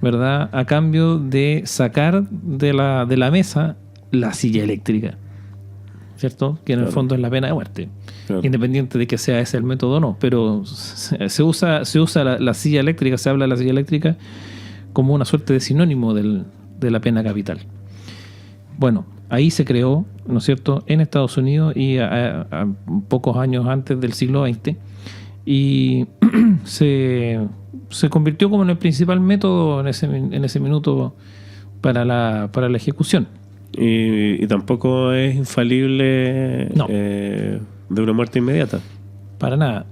¿verdad?, a cambio de sacar de la mesa la silla eléctrica, ¿cierto?, que en el fondo es la pena de muerte. Claro. Independiente de que sea ese el método o no, pero se usa la silla eléctrica, se habla de la silla eléctrica como una suerte de sinónimo de la pena capital. Bueno, ahí se creó, ¿no es cierto?, en Estados Unidos y a pocos años antes del siglo XX, y se convirtió como en el principal método en ese minuto para la ejecución. Y tampoco es infalible No. De una muerte inmediata. Para nada.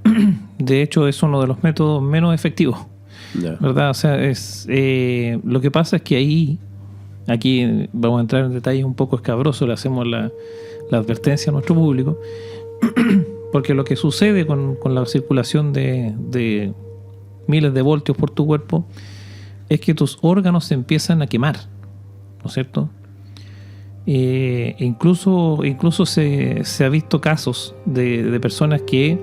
De hecho, es uno de los métodos menos efectivos. Ya. ¿Verdad? O sea, lo que pasa es que aquí vamos a entrar en detalles un poco escabrosos, le hacemos la advertencia a nuestro público, porque lo que sucede con la circulación de miles de voltios por tu cuerpo es que tus órganos se empiezan a quemar, ¿no es cierto? Incluso se ha visto casos de personas que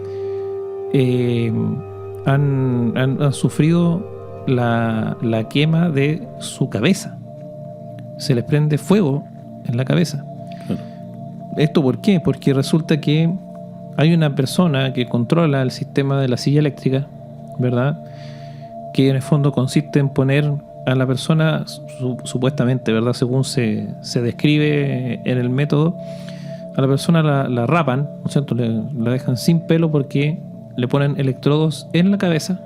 han sufrido la quema de su cabeza. Se les prende fuego en la cabeza. Claro. ¿Esto por qué? Porque resulta que hay una persona que controla el sistema de la silla eléctrica, ¿verdad? Que en el fondo consiste en poner a la persona, supuestamente, ¿verdad? Según se describe en el método, a la persona la rapan, ¿no es cierto? La dejan sin pelo porque le ponen electrodos en la cabeza,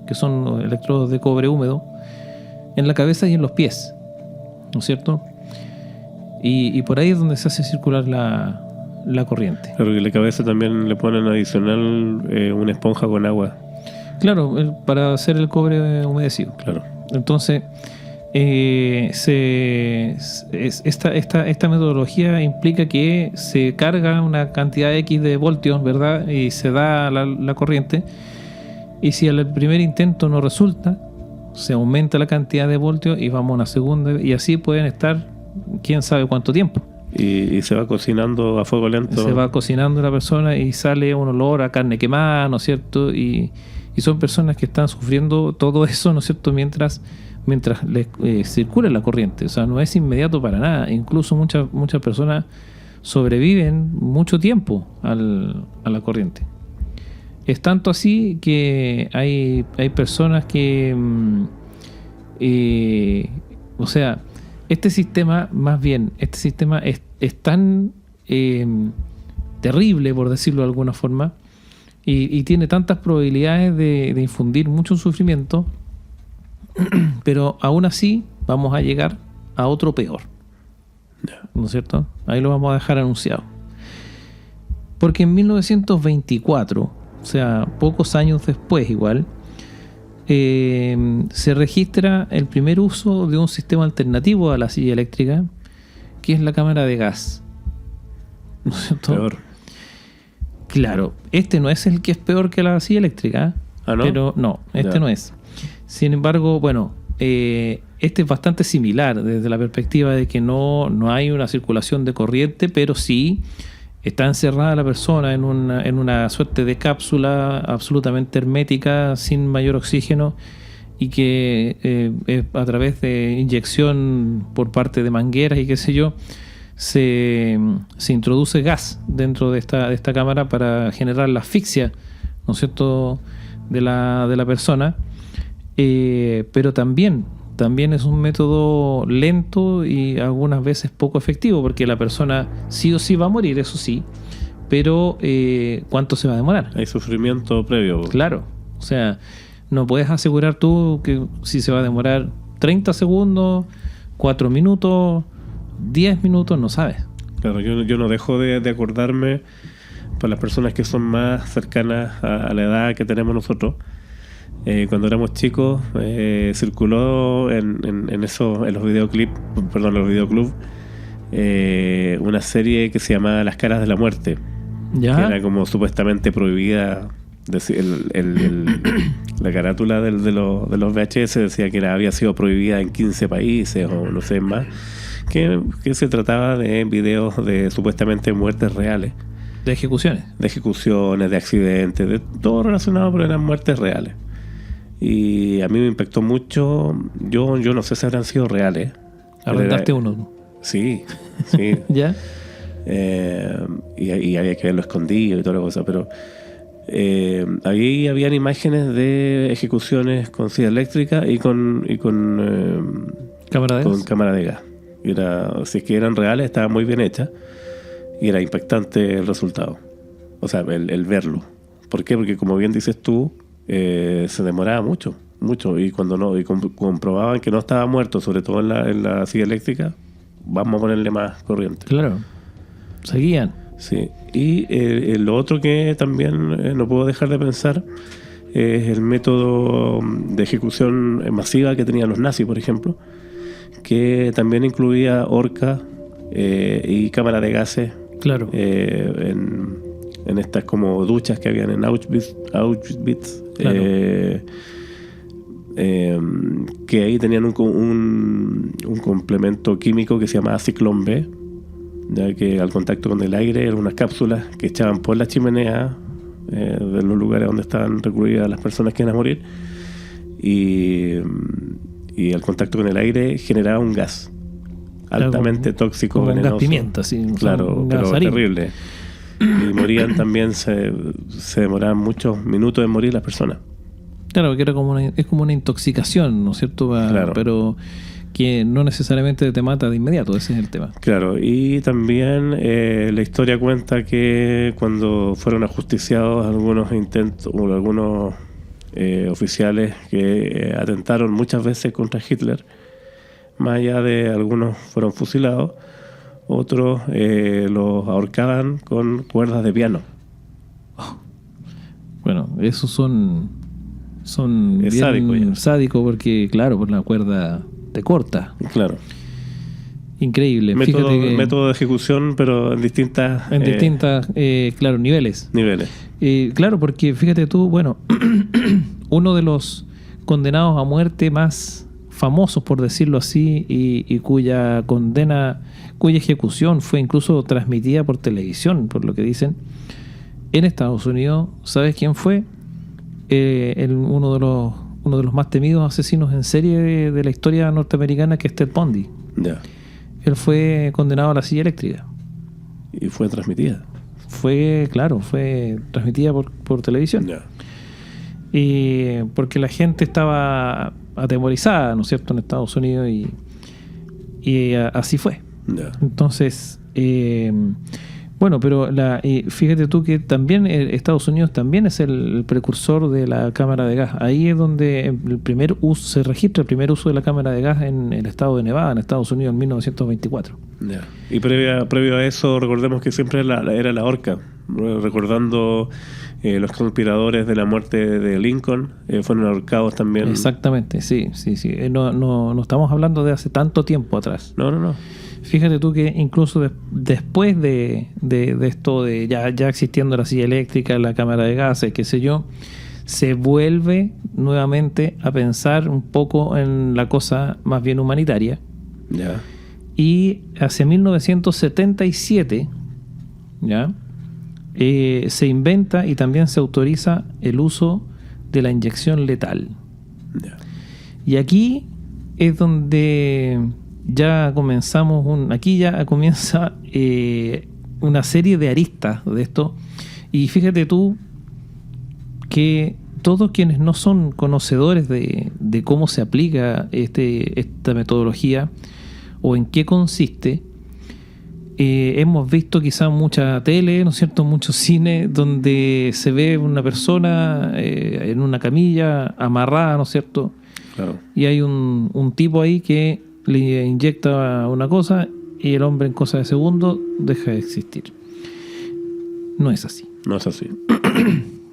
que son electrodos de cobre húmedo, en la cabeza y en los pies, ¿no es cierto? Y por ahí es donde se hace circular la corriente. Claro, que en la cabeza también le ponen adicional una esponja con agua. Claro, para hacer el cobre humedecido. Claro. Entonces, esta metodología implica que se carga una cantidad X de voltios, ¿verdad? Y se da la corriente. Y si al primer intento no resulta, se aumenta la cantidad de voltios y vamos a una segunda. Y así pueden estar quién sabe cuánto tiempo. Y se va cocinando a fuego lento. Se va cocinando la persona y sale un olor a carne quemada, ¿no es cierto? Y son personas que están sufriendo todo eso, ¿no es cierto?, mientras les circula la corriente. O sea, no es inmediato para nada. Incluso muchas personas sobreviven mucho tiempo a la corriente. Es tanto así que hay personas que o sea, este sistema es tan terrible, por decirlo de alguna forma, y tiene tantas probabilidades de infundir mucho sufrimiento, pero aún así vamos a llegar a otro peor, ¿no es cierto? Ahí lo vamos a dejar anunciado. Porque en 1924, o sea, pocos años después igual, se registra el primer uso de un sistema alternativo a la silla eléctrica, que es la cámara de gas, ¿no es cierto? Peor. Claro, este no es el que es peor que la silla eléctrica. ¿Ah, no? Pero no, este Ya. no es. Sin embargo, bueno, este es bastante similar desde la perspectiva de que no hay una circulación de corriente, pero sí está encerrada la persona en una suerte de cápsula absolutamente hermética, sin mayor oxígeno, y que a través de inyección por parte de mangueras y qué sé yo, se introduce gas dentro de esta cámara para generar la asfixia, ¿no es cierto?, de la persona. Pero también es un método lento y algunas veces poco efectivo, porque la persona sí o sí va a morir, eso sí, pero ¿cuánto se va a demorar? Hay sufrimiento previo. Claro, o sea, no puedes asegurar tú que si se va a demorar 30 segundos, 4 minutos, 10 minutos, no sabes. Claro, yo no dejo de acordarme, para las personas que son más cercanas a la edad que tenemos nosotros, cuando éramos chicos, circuló en los videoclips, perdón, los videoclubs, una serie que se llamaba Las Caras de la Muerte, ¿Ya? que era como supuestamente prohibida. La carátula de los VHS decía que había sido prohibida en 15 países o no sé más, que se trataba de videos de supuestamente muertes reales, De ejecuciones. de ejecuciones, de accidentes, de todo relacionado, pero eran muertes reales. Y a mí me impactó mucho. Yo no sé si habrán sido reales. Arrendaste uno. Sí. ¿Ya? Y había que verlo escondido y toda la cosa, pero ahí habían imágenes de ejecuciones con silla eléctrica y con ¿Cámara de gas? con cámara de gas. Si es que eran reales, estaba muy bien hecha y era impactante el resultado. O sea, el verlo. ¿Por qué? Porque como bien dices tú, se demoraba mucho, y cuando no, y comprobaban que no estaba muerto, sobre todo en la silla eléctrica, vamos a ponerle más corriente. Claro. Seguían. Sí. Y lo otro que también no puedo dejar de pensar es el método de ejecución masiva que tenían los nazis, por ejemplo, que también incluía horca y cámara de gases. Claro. En estas como duchas que habían en Auschwitz, Claro. Que ahí tenían un complemento químico que se llamaba Ciclón B, ya que al contacto con el aire eran unas cápsulas que echaban por la chimenea de los lugares donde estaban recluidas las personas que iban a morir, y al contacto con el aire generaba un gas altamente tóxico, como venenoso. un gas pimienta, sí. Claro, un pero gas harín. terrible. Y morían también, se demoraban muchos minutos en morir las personas. Claro, que era es como una intoxicación, ¿no es cierto? Claro. Pero que no necesariamente te mata de inmediato, ese es el tema. Claro, y también la historia cuenta que cuando fueron ajusticiados algunos intentos o algunos oficiales que atentaron muchas veces contra Hitler, más allá de algunos fueron fusilados, otros los ahorcaban con cuerdas de piano. Bueno, esos son Es bien sádico ya. sádico porque, claro, por la cuerda te corta. Claro. Increíble. Fíjate que Método de ejecución, pero en distintas claro, niveles. niveles. Claro, porque fíjate tú, bueno, uno de los condenados a muerte más famosos, por decirlo así, y cuya ejecución fue incluso transmitida por televisión, por lo que dicen, en Estados Unidos, ¿sabes quién fue? Uno de los más temidos asesinos en serie de la historia norteamericana, que es Ted Bundy. Ya. Él fue condenado a la silla eléctrica. Y fue transmitida. Fue transmitida por televisión. Ya. Y porque la gente estaba atemorizada, ¿no es cierto?, en Estados Unidos, y así fue. Ya. Entonces, bueno, pero fíjate tú que también Estados Unidos también es el precursor de la cámara de gas. Ahí es donde se registra el primer uso de la cámara de gas en el estado de Nevada, en Estados Unidos, en 1924. Ya. Y previo a eso, recordemos que siempre era la horca, recordando los conspiradores de la muerte de Lincoln, fueron ahorcados también. Exactamente, sí. No estamos hablando de hace tanto tiempo atrás. No. Fíjate tú que incluso después de esto, de ya existiendo la silla eléctrica, la cámara de gases, qué sé yo, se vuelve nuevamente a pensar un poco en la cosa más bien humanitaria. Ya. Y hacia 1977, ¿ya? Se inventa y también se autoriza el uso de la inyección letal. Ya. Y aquí es donde ya comenzamos aquí ya comienza una serie de aristas de esto. Y fíjate tú que todos quienes no son conocedores de cómo se aplica esta metodología o en qué consiste, hemos visto quizá mucha tele, ¿no es cierto?, mucho cine donde se ve una persona en una camilla amarrada, ¿no es cierto? Claro. Y hay un tipo ahí que le inyecta una cosa y el hombre en cosa de segundos deja de existir. No es así. No es así.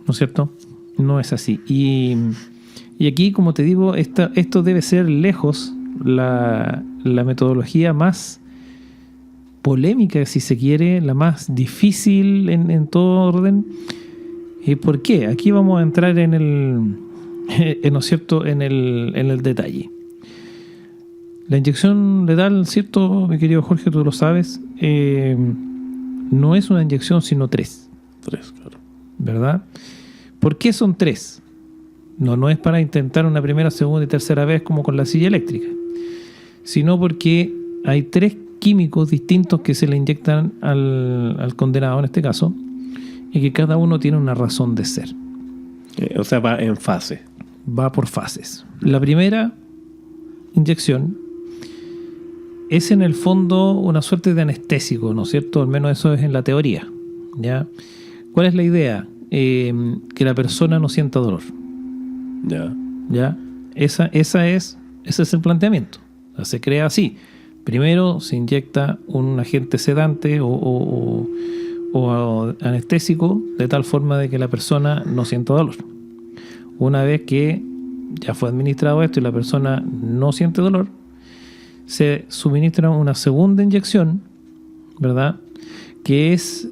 ¿No es cierto? No es así. Y aquí, como te digo, esto debe ser lejos la metodología más polémica, si se quiere, la más difícil en todo orden. ¿Por qué? Aquí vamos a entrar ¿no es cierto?, en el detalle. La inyección letal, ¿cierto, mi querido Jorge? Tú lo sabes. No es una inyección, sino 3. 3, claro. ¿Verdad? ¿Por qué son 3? No es para intentar una primera, segunda y tercera vez como con la silla eléctrica, sino porque hay 3 químicos distintos que se le inyectan al condenado en este caso, y que cada uno tiene una razón de ser. O sea, va en fase. Va por fases. La primera inyección es en el fondo una suerte de anestésico, ¿no es cierto? Al menos eso es en la teoría, ¿ya? ¿Cuál es la idea? Que la persona no sienta dolor. Ya. ¿Ya? Ese es el planteamiento. O sea, se crea así. Primero se inyecta un agente sedante o anestésico de tal forma de que la persona no sienta dolor. Una vez que ya fue administrado esto y la persona no siente dolor, se suministra una segunda inyección, ¿verdad? Que es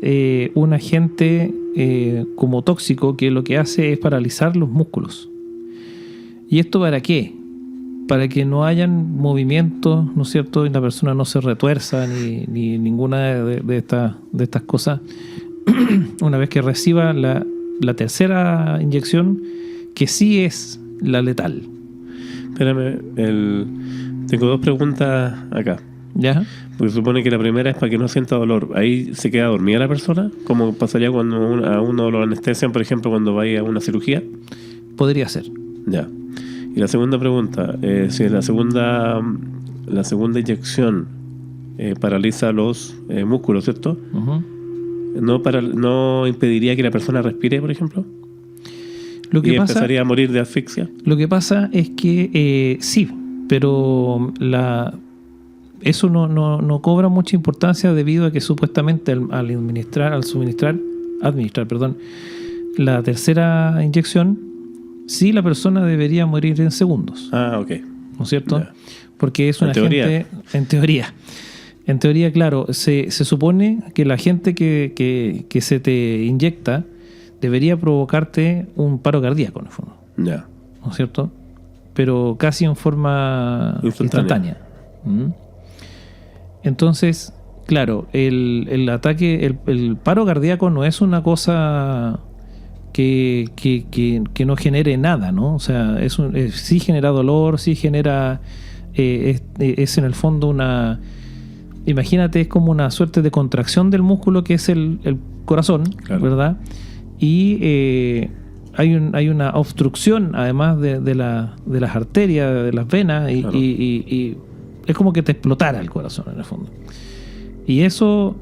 un agente como tóxico que lo que hace es paralizar los músculos. ¿Y esto para qué? Para que no hayan movimientos, ¿no es cierto? Y la persona no se retuerza ni ninguna de estas cosas. Una vez que reciba la tercera inyección, que sí es la letal. Espérame, tengo dos preguntas acá. ¿Ya? Porque supone que la primera es para que no sienta dolor. ¿Ahí se queda dormida la persona? ¿Como pasaría cuando a uno lo anestesian, por ejemplo, cuando vaya a una cirugía? Podría ser. Ya. Y la segunda pregunta, si la segunda inyección paraliza los músculos, ¿cierto? Uh-huh. ¿No impediría que la persona respire, por ejemplo? ¿Empezaría a morir de asfixia? Lo que pasa es que sí, pero eso no cobra mucha importancia debido a que supuestamente al administrar la tercera inyección, sí la persona debería morir en segundos. Ah, ok. ¿No es cierto? Yeah. Porque es un agente, en teoría, claro, se supone que la gente que se te inyecta debería provocarte un paro cardíaco, en el fondo. Ya. Yeah. ¿No es cierto? Pero casi en forma instantánea. Entonces, claro, el ataque, el paro cardíaco no es una cosa que no genere nada, ¿no? O sea, sí genera dolor, sí genera... es en el fondo una... Imagínate, es como una suerte de contracción del músculo que es el corazón, claro, ¿verdad? Y hay una obstrucción, además de las arterias, de las venas, claro, y es como que te explotara el corazón, en el fondo. Y eso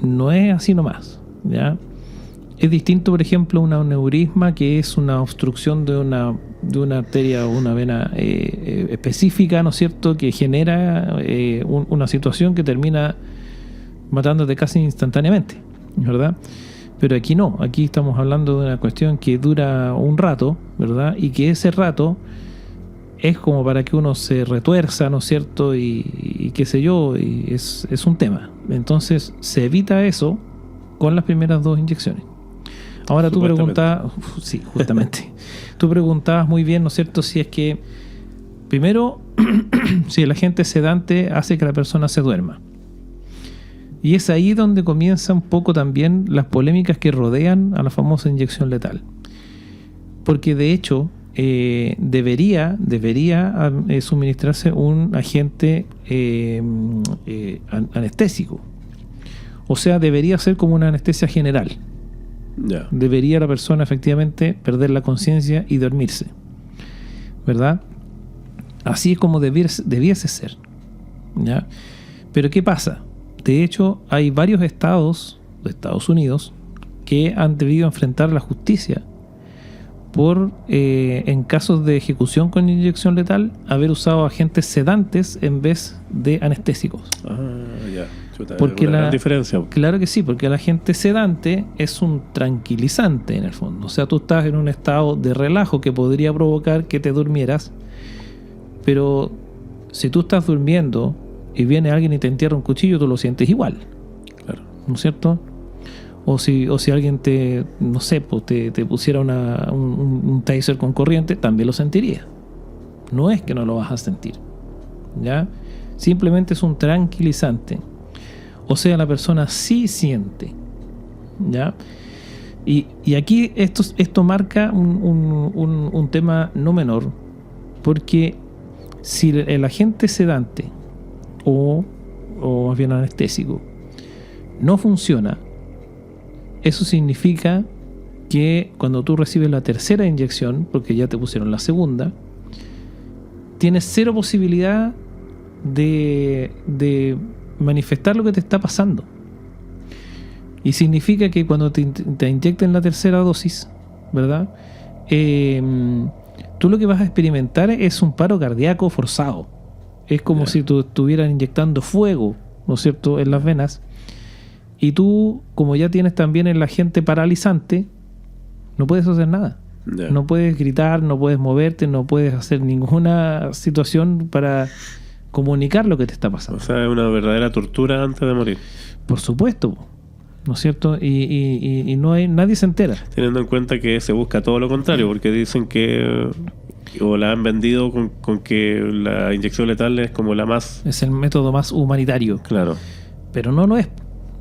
no es así nomás, ¿ya? Es distinto, por ejemplo, un aneurisma, que es una obstrucción de una arteria o una vena específica, ¿no es cierto?, que genera una situación que termina matándote casi instantáneamente, ¿verdad? Pero aquí no, aquí estamos hablando de una cuestión que dura un rato, ¿verdad? Y que ese rato es como para que uno se retuerza, ¿no es cierto? Y qué sé yo, y es un tema. Entonces se evita eso con las primeras dos inyecciones. Ahora tú preguntabas, sí, justamente, tú preguntabas muy bien, ¿no es cierto? Si es que, primero, si el agente sedante hace que la persona se duerma. Y es ahí donde comienza un poco también las polémicas que rodean a la famosa inyección letal. Porque de hecho debería suministrarse un agente anestésico. O sea, debería ser como una anestesia general. Yeah. Debería la persona efectivamente perder la conciencia y dormirse, ¿verdad? Así es como debiese ser, ¿ya? Pero ¿qué pasa? De hecho, hay varios estados de Estados Unidos que han debido enfrentar la justicia por, en casos de ejecución con inyección letal, haber usado agentes sedantes en vez de anestésicos. Ah, ya. Porque la gran diferencia. Claro que sí, porque el agente sedante es un tranquilizante en el fondo. O sea, tú estás en un estado de relajo que podría provocar que te durmieras, pero si tú estás durmiendo y viene alguien y te entierra un cuchillo, tú lo sientes igual. Claro. ¿No es cierto? O si alguien te, no sé, pues te pusiera un taser con corriente, también lo sentirías. No es que no lo vas a sentir, ¿ya? Simplemente es un tranquilizante. O sea, la persona sí siente, ¿ya? Y aquí esto marca un tema no menor, porque si el agente sedante o más bien anestésico no funciona, eso significa que cuando tú recibes la tercera inyección, porque ya te pusieron la segunda, tienes cero posibilidad de manifestar lo que te está pasando. Y significa que cuando te inyecten la tercera dosis, ¿verdad? Tú lo que vas a experimentar es un paro cardíaco forzado, Es como si tú estuvieras inyectando fuego, ¿no es cierto?, en las venas. Y tú, como ya tienes también el agente paralizante, no puedes hacer nada. No puedes gritar, no puedes moverte, no puedes hacer ninguna situación para comunicar lo que te está pasando. O sea, es una verdadera tortura antes de morir. Por supuesto, ¿no es cierto? Y nadie se entera. Teniendo en cuenta que se busca todo lo contrario, porque dicen que, o la han vendido con que la inyección letal es como la más... Es el método más humanitario. Claro. Pero no lo es,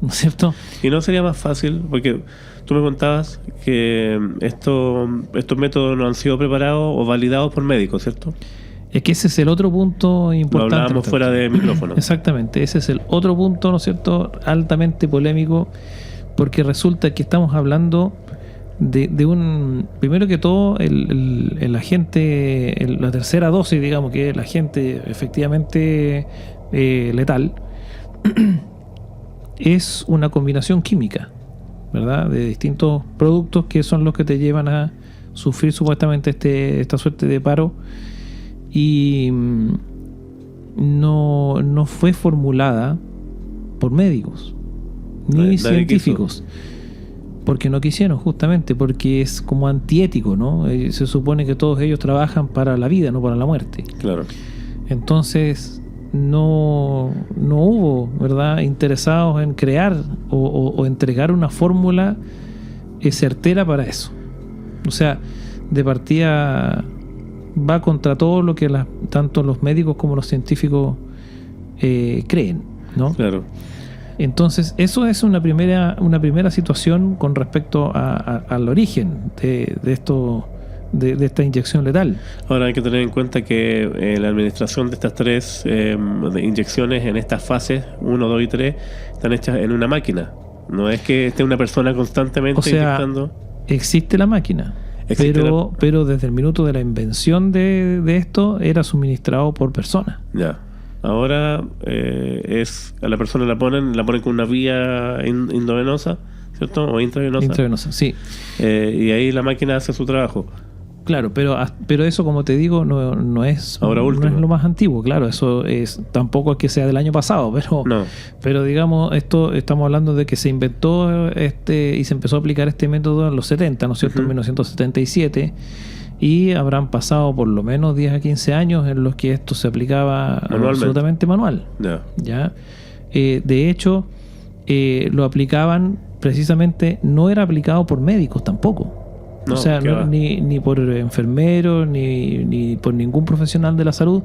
¿no es cierto? Y no sería más fácil, porque tú me contabas que estos métodos no han sido preparados o validados por médicos, ¿cierto? Es que ese es el otro punto importante. Lo hablábamos fuera de micrófono. Exactamente, ese es el otro punto, ¿no es cierto?, altamente polémico, porque resulta que estamos hablando de un... Primero que todo, el agente, la tercera dosis, digamos, que es el agente efectivamente letal, es una combinación química, ¿verdad?, de distintos productos que son los que te llevan a sufrir supuestamente esta suerte de paro. Y no fue formulada por médicos ni científicos, porque no quisieron, justamente porque es como antiético, ¿no? Se supone que todos ellos trabajan para la vida, no para la muerte. Claro. Entonces no hubo, ¿verdad?, interesados en crear o entregar una fórmula certera para eso. O sea, de partida va contra todo lo que tanto los médicos como los científicos creen, ¿no? Claro. Entonces, eso es una primera situación con respecto al origen de esta inyección letal. Ahora hay que tener en cuenta que la administración de estas tres de inyecciones en estas fases 1, 2 y 3 están hechas en una máquina. No es que esté una persona constantemente inyectando. Existe la máquina. Pero desde el minuto de la invención de esto era suministrado por persona. Ya. Ahora a la persona la ponen con una vía endovenosa, ¿cierto? O intravenosa. Intravenosa, sí. Y ahí la máquina hace su trabajo. Claro, pero eso, como te digo, no es lo más antiguo. Claro, eso tampoco es que sea del año pasado, pero digamos, esto estamos hablando de que se inventó y se empezó a aplicar este método en los 70, ¿no es cierto? En 1977, y habrán pasado por lo menos 10 a 15 años en los que esto se aplicaba absolutamente manual. ¿Ya? De hecho, lo aplicaban precisamente, no era aplicado por médicos tampoco. No, o sea, ni por enfermeros, ni por ningún profesional de la salud,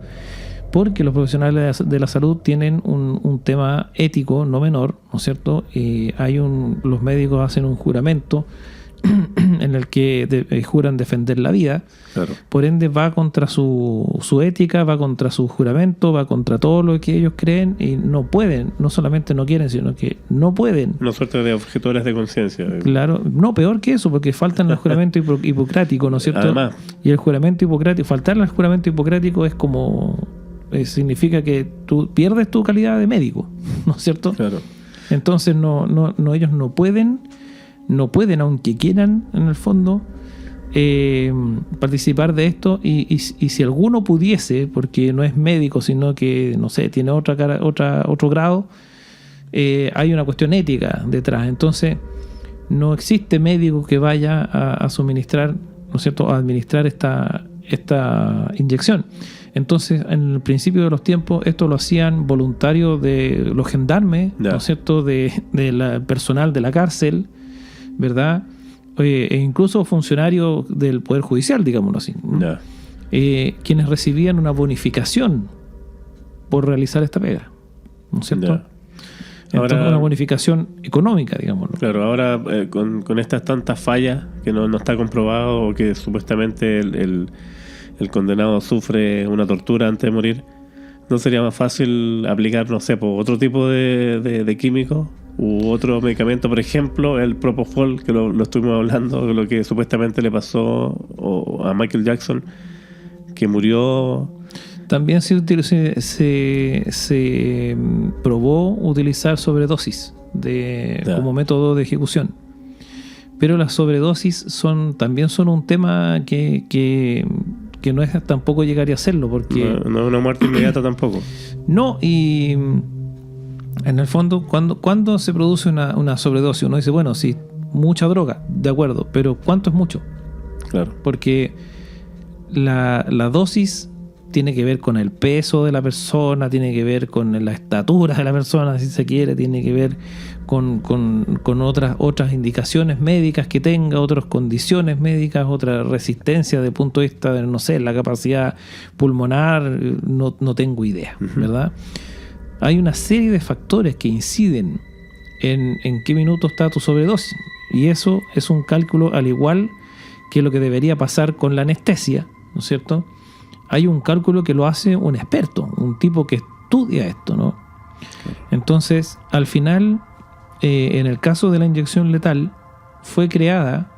porque los profesionales de la salud tienen un tema ético no menor, ¿no es cierto? Los médicos hacen un juramento en el que juran defender la vida. Claro. Por ende va contra su ética, va contra su juramento, va contra todo lo que ellos creen, y no pueden, no solamente no quieren, sino que no pueden. Una suerte de objetores de conciencia. Claro, no, peor que eso, porque faltan el juramento hipocrático, ¿no es cierto? Además. Y el juramento hipocrático, faltarle al juramento hipocrático es como... significa que tú pierdes tu calidad de médico, ¿no es cierto? Claro. Entonces ellos no pueden, aunque quieran, en el fondo, participar de esto, y si alguno pudiese, porque no es médico, sino que, no sé, tiene otro grado, hay una cuestión ética detrás. Entonces, no existe médico que vaya a suministrar, ¿no es cierto?, a administrar esta inyección. Entonces, en el principio de los tiempos, esto lo hacían voluntarios de los gendarmes, ¿no es cierto?, de la personal de la cárcel, ¿verdad? E incluso funcionarios del Poder Judicial, digámoslo así, quienes recibían una bonificación por realizar esta pega, ¿no es cierto? Entonces, una bonificación económica, digámoslo. Claro, ahora con estas tantas fallas que no está comprobado, o que supuestamente el condenado sufre una tortura antes de morir, ¿no sería más fácil aplicar, no sé, otro tipo de químico u otro medicamento? Por ejemplo, el Propofol, que lo estuvimos hablando, lo que supuestamente le pasó a Michael Jackson, que murió. También se probó utilizar sobredosis como método de ejecución. Pero las sobredosis también son un tema que que no es tampoco llegar a hacerlo, porque no es una muerte inmediata tampoco. no. Y en el fondo, cuando se produce una sobredosis, uno dice, bueno, sí, mucha droga, de acuerdo, pero ¿cuánto es mucho? Claro. Porque la dosis tiene que ver con el peso de la persona, tiene que ver con la estatura de la persona, si se quiere, tiene que ver con otras indicaciones médicas que tenga, otras condiciones médicas, otra resistencia desde el punto de vista de, no sé, la capacidad pulmonar, no tengo idea, ¿verdad? Hay una serie de factores que inciden en qué minuto está tu sobredosis, y eso es un cálculo al igual que lo que debería pasar con la anestesia, ¿no es cierto? Hay un cálculo que lo hace un experto, un tipo que estudia esto, ¿no? Entonces, al final, en el caso de la inyección letal, fue creada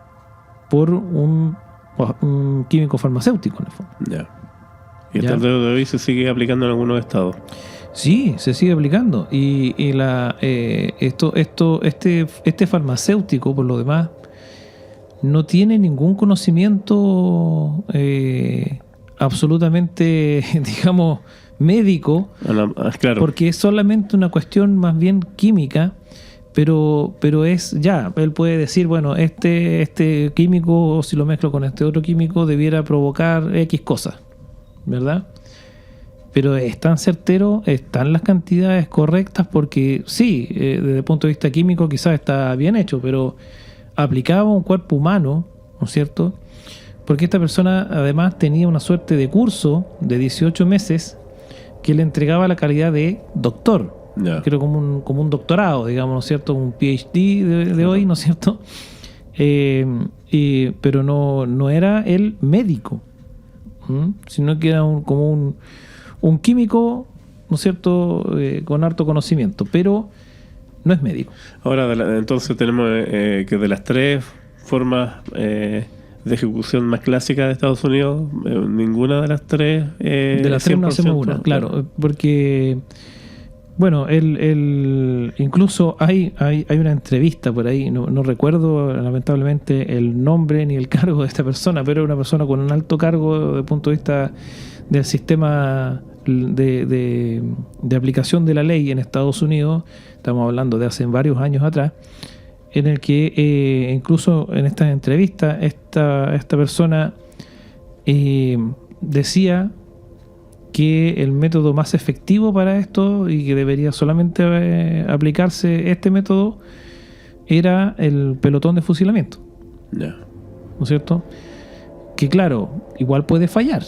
por un químico farmacéutico, en el fondo. Ya. Y hasta el día de hoy se sigue aplicando en algunos estados. Sí, se sigue aplicando. Y este farmacéutico, por lo demás, no tiene ningún conocimiento absolutamente, digamos, médico, claro. porque es solamente una cuestión más bien química, pero es ya, él puede decir, bueno, este químico, si lo mezclo con este otro químico, debiera provocar X cosas, ¿verdad? Pero es tan certero, están las cantidades correctas, porque sí, desde el punto de vista químico quizás está bien hecho, pero aplicaba a un cuerpo humano, ¿no es cierto? Porque esta persona además tenía una suerte de curso de 18 meses que le entregaba la calidad de doctor. Yeah. Creo como un doctorado, digamos, ¿no es cierto? Un PhD de hoy, ¿no es cierto? Pero no era el médico, sino que era como un químico, ¿no es cierto? Con harto conocimiento, pero no es médico. Ahora, entonces tenemos que de las tres formas de ejecución más clásicas de Estados Unidos, ninguna de las tres de las tres no hacemos una, claro, porque bueno, incluso hay una entrevista por ahí, no recuerdo lamentablemente el nombre ni el cargo de esta persona, pero era una persona con un alto cargo desde el punto de vista del sistema de aplicación de la ley en Estados Unidos. Estamos hablando de hace varios años atrás, en el que incluso en esta entrevista esta persona decía que el método más efectivo para esto y que debería solamente aplicarse este método era el pelotón de fusilamiento. Yeah. ¿No es cierto? Que claro, igual puede fallar,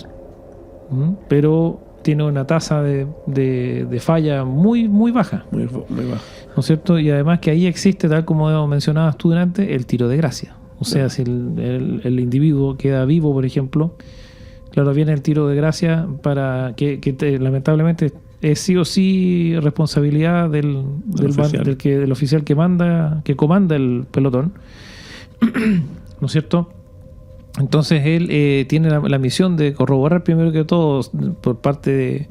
pero tiene una tasa de falla muy, muy baja. Muy baja. ¿No es cierto? Y además que ahí existe, tal como mencionabas tú delante, el tiro de gracia. O sea, si el individuo queda vivo, por ejemplo, claro, viene el tiro de gracia para que lamentablemente es sí o sí responsabilidad del oficial que comanda el pelotón. ¿No es cierto? Entonces él tiene la misión de corroborar primero que todo por parte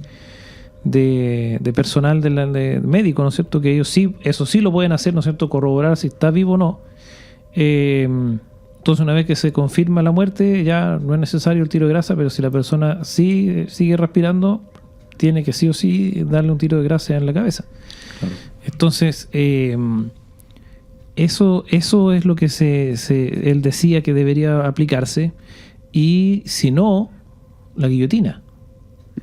de personal de médico, ¿no es cierto? Que ellos sí, eso sí lo pueden hacer, ¿no es cierto? Corroborar si está vivo o no. Entonces una vez que se confirma la muerte ya no es necesario el tiro de gracia, pero si la persona sí sigue respirando, tiene que sí o sí darle un tiro de gracia en la cabeza. Claro. Entonces eso es lo que él decía que debería aplicarse, y si no, la guillotina.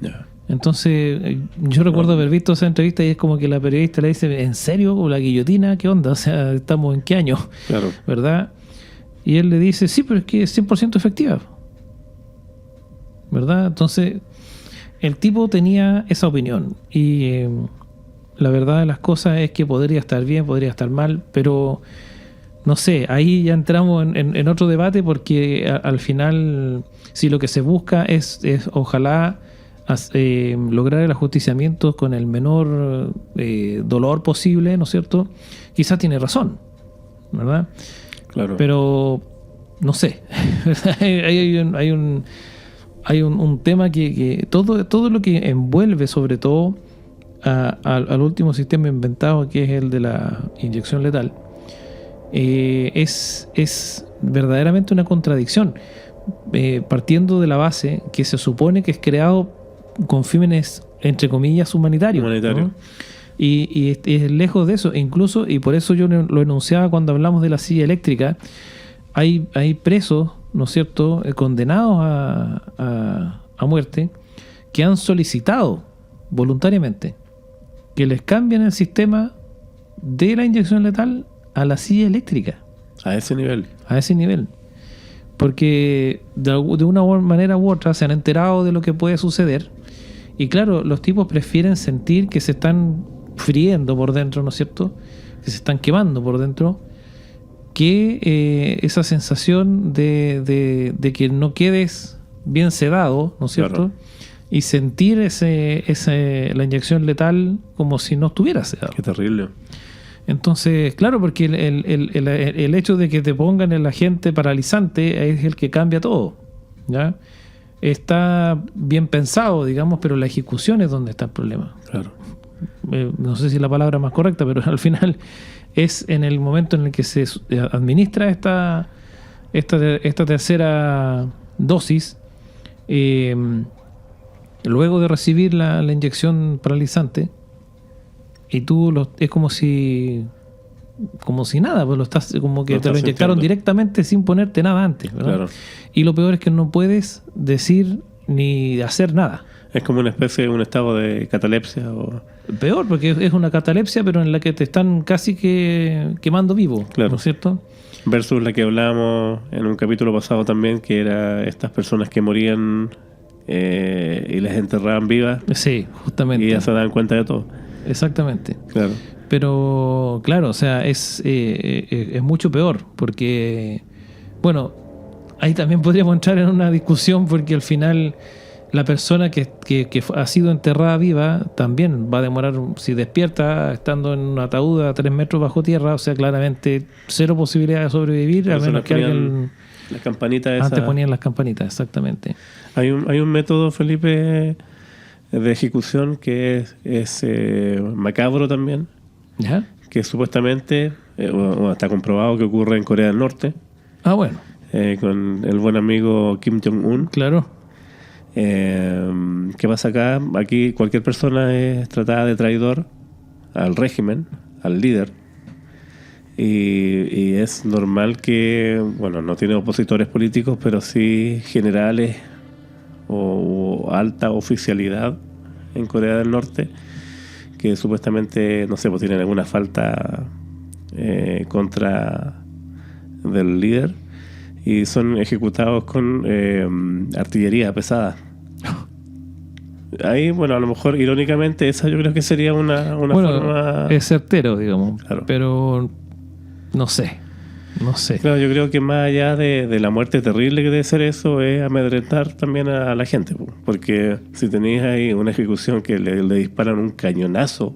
Yeah. Entonces yo recuerdo haber visto esa entrevista y es como que la periodista le dice, ¿en serio? ¿La guillotina? ¿Qué onda? O sea, ¿estamos en qué año? Claro. ¿Verdad? Y él le dice, sí, pero es que es 100% efectiva, ¿verdad? Entonces el tipo tenía esa opinión, y la verdad de las cosas es que podría estar bien, podría estar mal, pero no sé, ahí ya entramos en otro debate, porque al final, si lo que se busca es ojalá lograr el ajusticiamiento con el menor dolor posible, ¿no es cierto? Quizás tiene razón, ¿verdad? Claro. Pero no sé. hay un tema que todo lo que envuelve, sobre todo al último sistema inventado, que es el de la inyección letal, es verdaderamente una contradicción, partiendo de la base que se supone que es creado con fines, entre comillas, humanitarios. ¿No? Y es lejos de eso. E incluso, y por eso yo lo enunciaba cuando hablamos de la silla eléctrica, hay presos, ¿no es cierto?, condenados a muerte, que han solicitado voluntariamente que les cambien el sistema de la inyección letal a la silla eléctrica. A ese nivel. A ese nivel. Porque de una manera u otra se han enterado de lo que puede suceder. Y claro, los tipos prefieren sentir que se están friendo por dentro, ¿no es cierto?, que se están quemando por dentro, que esa sensación de que no quedes bien sedado, ¿no es cierto?, claro, y sentir la inyección letal como si no estuviera sedado. Qué terrible. Entonces, claro, porque el hecho de que te pongan el agente paralizante es el que cambia todo, ¿ya? Está bien pensado, digamos, pero la ejecución es donde está el problema. Claro. No sé si la palabra es más correcta, pero al final es en el momento en el que se administra esta tercera dosis, luego de recibir la inyección paralizante, y tú es como si nada, pues como que te lo inyectaron directamente sin ponerte nada antes, ¿verdad? Claro. Y lo peor es que no puedes decir ni hacer nada. Es como una especie de un estado de catalepsia. Peor, porque es una catalepsia, pero en la que te están casi que quemando vivo, claro, ¿no es cierto? Versus la que hablábamos en un capítulo pasado también, que era estas personas que morían y las enterraban vivas. Sí, justamente. Y ya se dan cuenta de todo. Exactamente. Claro. Pero, claro, o sea, es mucho peor, porque, bueno, ahí también podríamos entrar en una discusión, porque al final la persona que ha sido enterrada viva también va a demorar, si despierta estando en un ataúd a 3 metros bajo tierra, o sea, claramente cero posibilidad de sobrevivir, a menos que alguien... Las campanitas esas. Antes ponían las campanitas, exactamente. Hay un método, Felipe, de ejecución que es macabro también. ¿Ya? Que supuestamente está comprobado que ocurre en Corea del Norte. Ah, bueno. Con el buen amigo Kim Jong-un. Claro. ¿Qué pasa acá? Aquí cualquier persona es tratada de traidor al régimen, al líder. Y es normal que, bueno, no tiene opositores políticos, pero sí generales o alta oficialidad en Corea del Norte, que supuestamente, no sé, pues tienen alguna falta contra del líder y son ejecutados con artillería pesada. Ahí, bueno, a lo mejor irónicamente esa yo creo que sería una forma... Es certero, digamos, claro, pero no sé. Claro, yo creo que más allá de la muerte terrible que debe ser eso, es amedrentar también a la gente, porque si tenéis ahí una ejecución que le disparan un cañonazo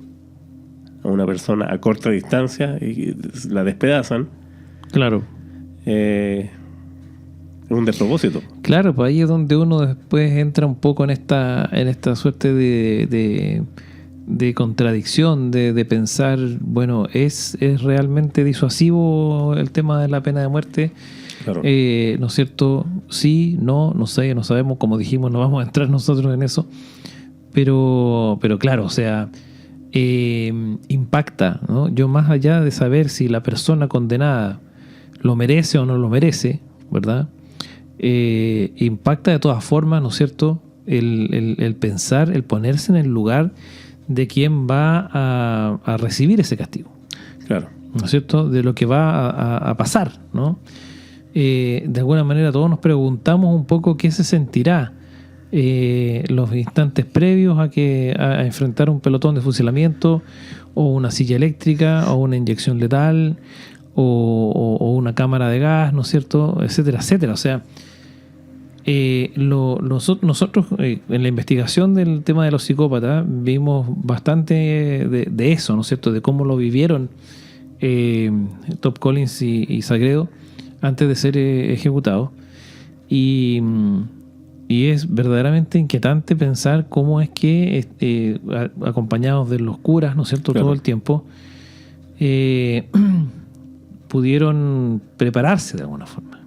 a una persona a corta distancia y la despedazan, claro, es un despropósito. Claro, pues ahí es donde uno después entra un poco en esta suerte de contradicción, de pensar, bueno, ¿es realmente disuasivo el tema de la pena de muerte? Claro. ¿No es cierto? Sí, no sé, no sabemos, como dijimos, no vamos a entrar nosotros en eso, pero claro, o sea, impacta, ¿no? Yo, más allá de saber si la persona condenada lo merece o no lo merece, ¿verdad? Impacta de todas formas, ¿no es cierto?, el pensar, el ponerse en el lugar de quien va a recibir ese castigo. Claro. ¿No es cierto?, de lo que va a pasar, ¿no? De alguna manera todos nos preguntamos un poco qué se sentirá los instantes previos a enfrentar un pelotón de fusilamiento, o una silla eléctrica, o una inyección letal, o una cámara de gas, ¿no es cierto?, etcétera, etcétera. O sea, nosotros en la investigación del tema de los psicópatas vimos bastante de eso, ¿no es cierto?, de cómo lo vivieron Top Collins y Sagredo antes de ser ejecutados, y es verdaderamente inquietante pensar cómo es que acompañados de los curas, ¿no es cierto?, claro, todo el tiempo pudieron prepararse de alguna forma.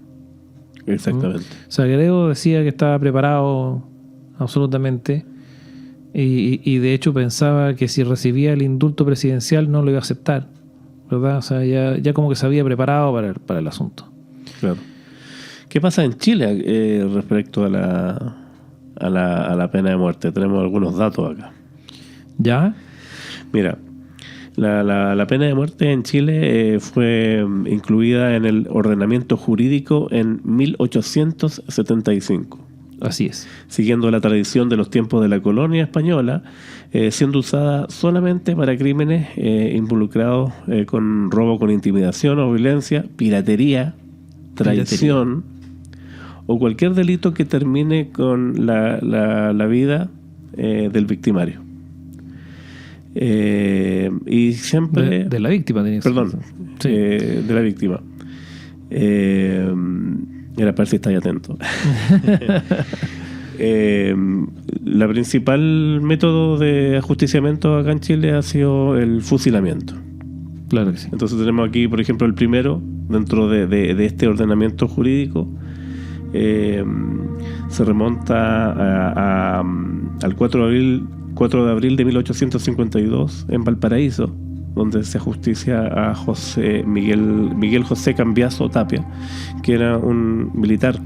Exactamente. Sagredo decía que estaba preparado absolutamente y de hecho pensaba que si recibía el indulto presidencial no lo iba a aceptar, ¿verdad? O sea, ya como que se había preparado para el asunto. Claro. ¿Qué pasa en Chile respecto a la pena de muerte? Tenemos algunos datos acá. ¿Ya? Mira, la pena de muerte en Chile fue incluida en el ordenamiento jurídico en 1875. Así es. Siguiendo la tradición de los tiempos de la colonia española, siendo usada solamente para crímenes involucrados con robo con intimidación o violencia, piratería, traición o cualquier delito que termine con la vida del victimario. Y siempre... De la víctima, tenías. Perdón, Sí. de la víctima. Era para si estáis atento. La principal método de ajusticiamiento acá en Chile ha sido el fusilamiento. Claro que sí. Entonces tenemos aquí, por ejemplo, el primero dentro de este ordenamiento jurídico. Se remonta al 4 de abril de 1852 en Valparaíso, donde se ajusticia a Miguel José Cambiaso Tapia, que era un militar,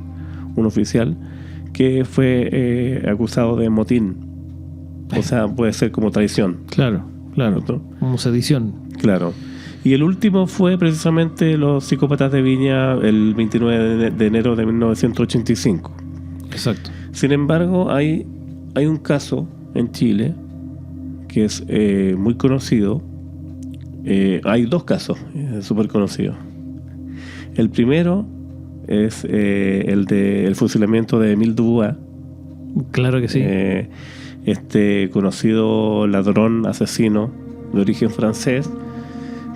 un oficial, que fue acusado de motín. O sea, puede ser como traición. Claro. ¿No? Como sedición. Claro. Y el último fue precisamente los psicópatas de Viña el 29 de enero de 1985. Exacto. Sin embargo, hay un caso en Chile que es muy conocido. Hay dos casos súper conocidos. El primero es el fusilamiento de Émile Dubois. Claro que sí. Este conocido ladrón asesino de origen francés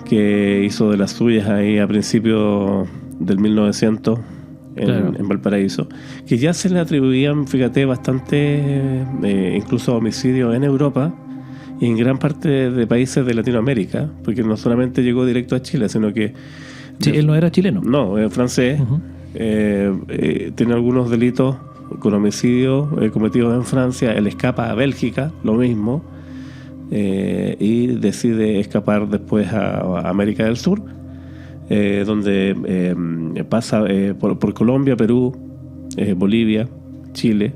que hizo de las suyas ahí a principios del 1900 en Valparaíso, que ya se le atribuían, fíjate, bastante incluso homicidios en Europa y en gran parte de países de Latinoamérica, porque no solamente llegó directo a Chile, sino que... Sí, él no era chileno. No, es francés. Uh-huh. Tiene algunos delitos con homicidios cometidos en Francia. Él escapa a Bélgica, lo mismo, y decide escapar después a América del Sur, donde pasa por Colombia, Perú, Bolivia, Chile,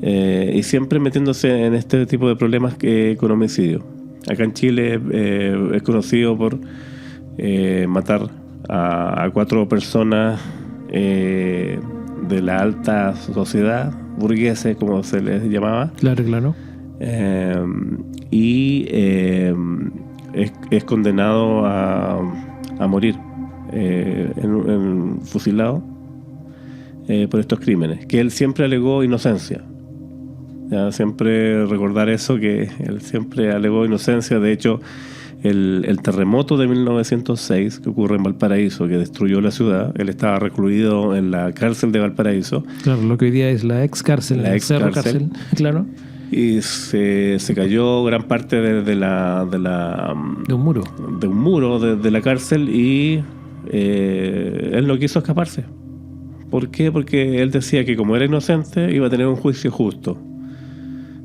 y siempre metiéndose en este tipo de problemas con homicidio. Acá en Chile es conocido por matar a 4 personas de la alta sociedad, burgueses como se les llamaba. Claro. Y es condenado a morir fusilado por estos crímenes, que él siempre alegó inocencia. Ya, siempre recordar eso, que él siempre alegó inocencia. De hecho, el terremoto de 1906 que ocurre en Valparaíso, que destruyó la ciudad, él estaba recluido en la cárcel de Valparaíso. Claro, lo que hoy día es la ex cárcel, la ex cárcel. Claro. Y se cayó gran parte de un muro. De un muro de la cárcel, y él no quiso escaparse. ¿Por qué? Porque él decía que como era inocente iba a tener un juicio justo.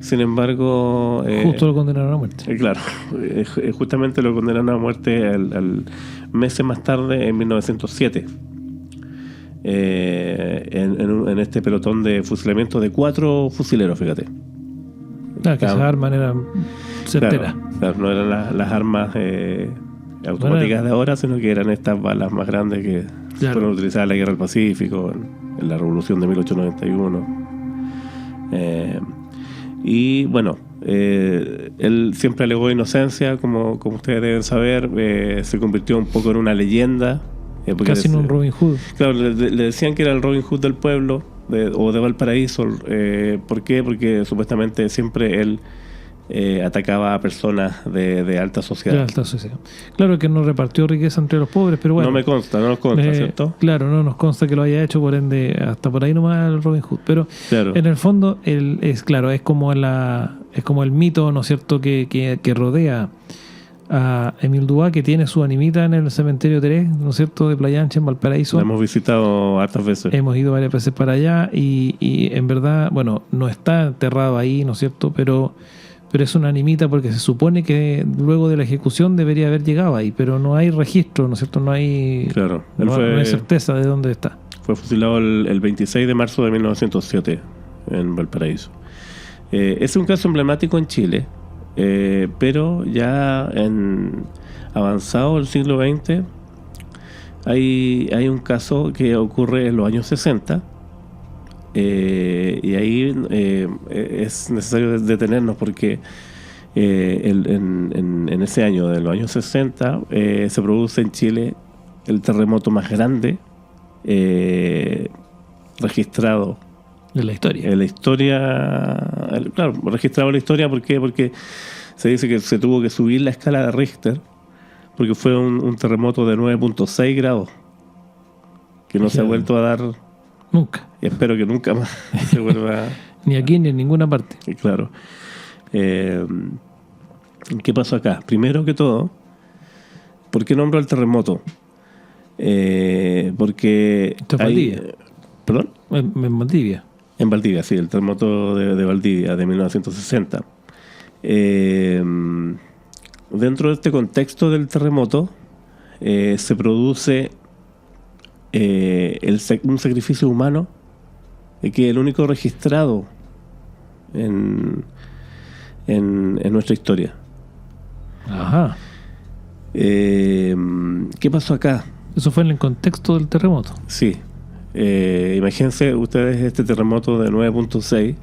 Sin embargo... justo lo condenaron a muerte. Claro, justamente lo condenaron a muerte al meses más tarde, en 1907. En este pelotón de fusilamiento de 4 fusileros, fíjate. Que esas armas eran certeras. Claro, no eran las armas automáticas de ahora, sino que eran estas balas más grandes que fueron utilizadas en la Guerra del Pacífico, en la Revolución de 1891. Y bueno, él siempre alegó inocencia, como ustedes deben saber. Se convirtió un poco en una leyenda. Casi en un Robin Hood. Claro, le decían que era el Robin Hood del pueblo o de Valparaíso. ¿Por qué? Porque supuestamente siempre él atacaba a personas de alta sociedad. De alta sociedad. Claro que no repartió riqueza entre los pobres, pero bueno. No nos consta, ¿cierto? Claro, no nos consta que lo haya hecho, por ende, hasta por ahí nomás el Robin Hood. Pero claro, en el fondo, es como el mito, ¿no es cierto?, que rodea a Emil Dubá, que tiene su animita en el cementerio 3, ¿no es cierto?, de Playa Ancha, en Valparaíso. La hemos visitado hartas veces. Hemos ido varias veces para allá y en verdad, bueno, no está enterrado ahí, ¿no es cierto?, pero es una animita porque se supone que luego de la ejecución debería haber llegado ahí, pero no hay registro, ¿no es cierto?, no hay, Claro, no hay certeza de dónde está. Fue fusilado el 26 de marzo de 1907 en Valparaíso. Es un caso emblemático en Chile, pero ya en avanzado el siglo XX hay un caso que ocurre en los años 60, y ahí es necesario detenernos porque en ese año de los años 60 se produce en Chile el terremoto más grande registrado En la historia. en la historia. Claro, registrado en la historia. ¿Por qué? Porque se dice que se tuvo que subir la escala de Richter porque fue un terremoto de 9.6 grados que no se ha vuelto a dar Nunca. y espero que nunca más se vuelva. Ni aquí ni en ninguna parte. Claro. ¿Qué pasó acá? Primero que todo, ¿por qué nombro el terremoto? Porque Esto es Valdivia. ¿Perdón? En Valdivia. En Valdivia, sí, el terremoto de Valdivia de 1960. Dentro de este contexto del terremoto se produce un sacrificio humano que es el único registrado en nuestra historia. Ajá. ¿Qué pasó acá? Eso fue en el contexto del terremoto. Sí. Imagínense ustedes este terremoto de 9.6.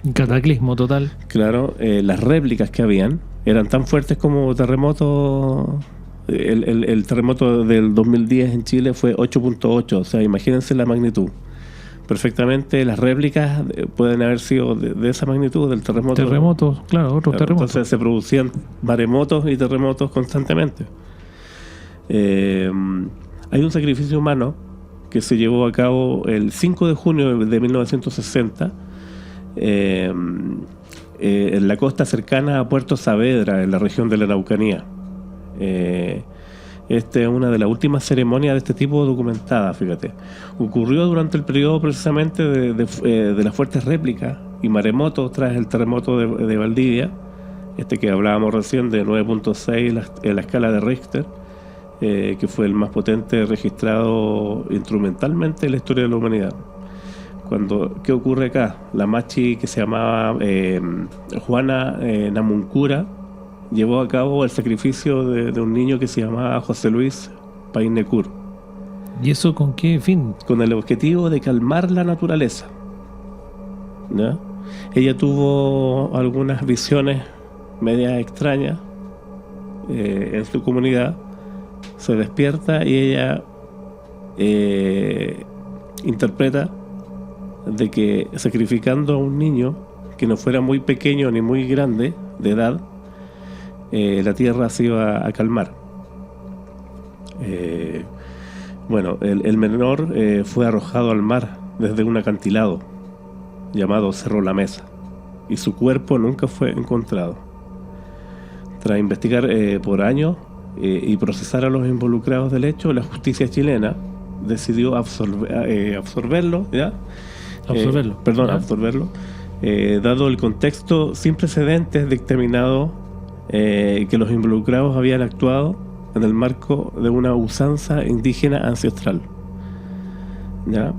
Un cataclismo total. Claro, las réplicas que habían eran tan fuertes como terremotos. El terremoto del 2010 en Chile fue 8.8, o sea, imagínense la magnitud. Perfectamente las réplicas pueden haber sido de esa magnitud del terremoto. Terremotos, claro, otros terremotos. Entonces se producían maremotos y terremotos constantemente. Hay un sacrificio humano que se llevó a cabo el 5 de junio de 1960 en la costa cercana a Puerto Saavedra, en la región de la Araucanía. Esta es una de las últimas ceremonias de este tipo documentadas, fíjate. Ocurrió durante el periodo precisamente de las fuertes réplicas y maremotos tras el terremoto de Valdivia, que hablábamos recién de 9.6 en la escala de Richter, que fue el más potente registrado instrumentalmente en la historia de la humanidad. ¿Qué ocurre acá? La machi que se llamaba Juana Namuncura llevó a cabo el sacrificio de un niño que se llamaba José Luis Painecur. ¿Y eso con qué fin? Con el objetivo de calmar la naturaleza, ¿ya? Ella tuvo algunas visiones medias extrañas en su comunidad. Se despierta y ella interpreta de que sacrificando a un niño que no fuera muy pequeño ni muy grande de edad, la tierra se iba a calmar. Bueno, el menor fue arrojado al mar desde un acantilado llamado Cerro La Mesa y su cuerpo nunca fue encontrado. Tras investigar por años y procesar a los involucrados del hecho, la justicia chilena decidió absorberlo, ¿ya? Absorberlo, dado el contexto sin precedentes dictaminado que los involucrados habían actuado en el marco de una usanza indígena ancestral, ¿ya?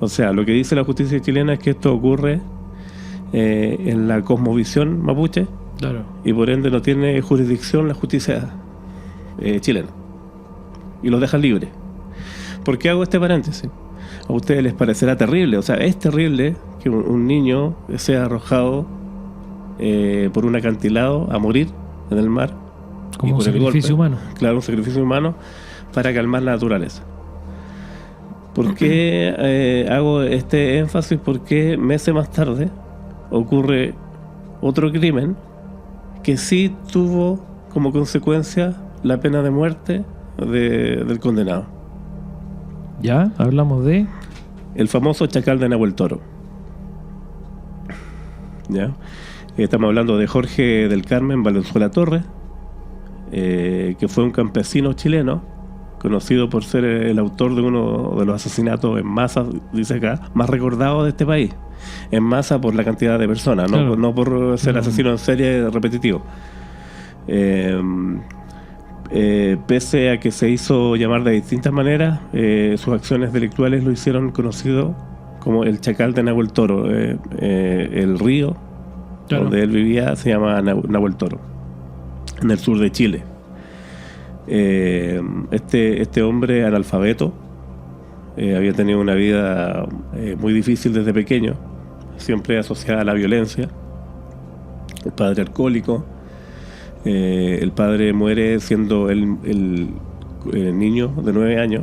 O sea, lo que dice la justicia chilena es que esto ocurre en la cosmovisión mapuche. Claro. Y por ende no tiene jurisdicción la justicia chilena y los deja libres. ¿Por qué hago este paréntesis? A ustedes les parecerá terrible, o sea, es terrible que un niño sea arrojado por un acantilado a morir en el mar. Como un sacrificio humano. Claro, un sacrificio humano para calmar la naturaleza. ¿Por qué hago este énfasis? Porque meses más tarde ocurre otro crimen que sí tuvo como consecuencia la pena de muerte del condenado. Ya, hablamos de... El famoso chacal de Nahuel Toro. ¿Ya? Estamos hablando de Jorge del Carmen Valenzuela Torres, que fue un campesino chileno, conocido por ser el autor de uno de los asesinatos en masa, dice acá, más recordados de este país. En masa por la cantidad de personas, no, Claro. no por ser asesino en serie repetitivo. Pese a que se hizo llamar de distintas maneras, sus acciones delictuales lo hicieron conocido como el Chacal de Nahuel Toro. El río Claro. donde él vivía se llama Nahuel Toro, en el sur de Chile. Este hombre analfabeto había tenido una vida muy difícil desde pequeño, siempre asociada a la violencia. El padre alcohólico. El padre muere siendo el niño de 9 años.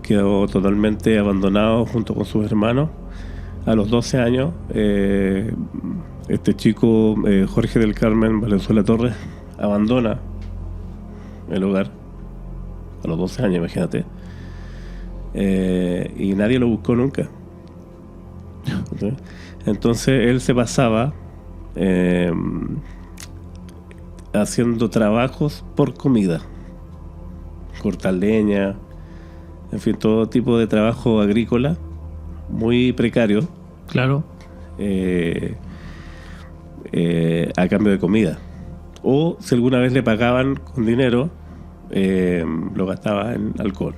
Quedó totalmente abandonado junto con sus hermanos. A los 12 años, este chico, Jorge del Carmen Valenzuela Torres, abandona el hogar. A los 12 años, imagínate. Y nadie lo buscó nunca. Entonces él se pasaba haciendo trabajos por comida, cortar leña, en fin, todo tipo de trabajo agrícola muy precario, Claro. a cambio de comida. O si alguna vez le pagaban con dinero, lo gastaba en alcohol,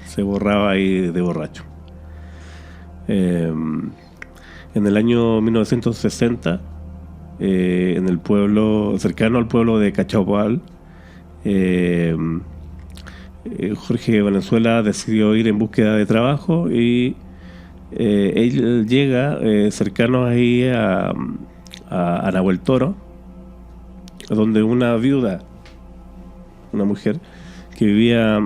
se borraba ahí de borracho. En el año 1960, en el pueblo cercano al pueblo de Cachapoal, Jorge Valenzuela decidió ir en búsqueda de trabajo y él llega cercano ahí a Nahuel Toro, donde una viuda, una mujer que vivía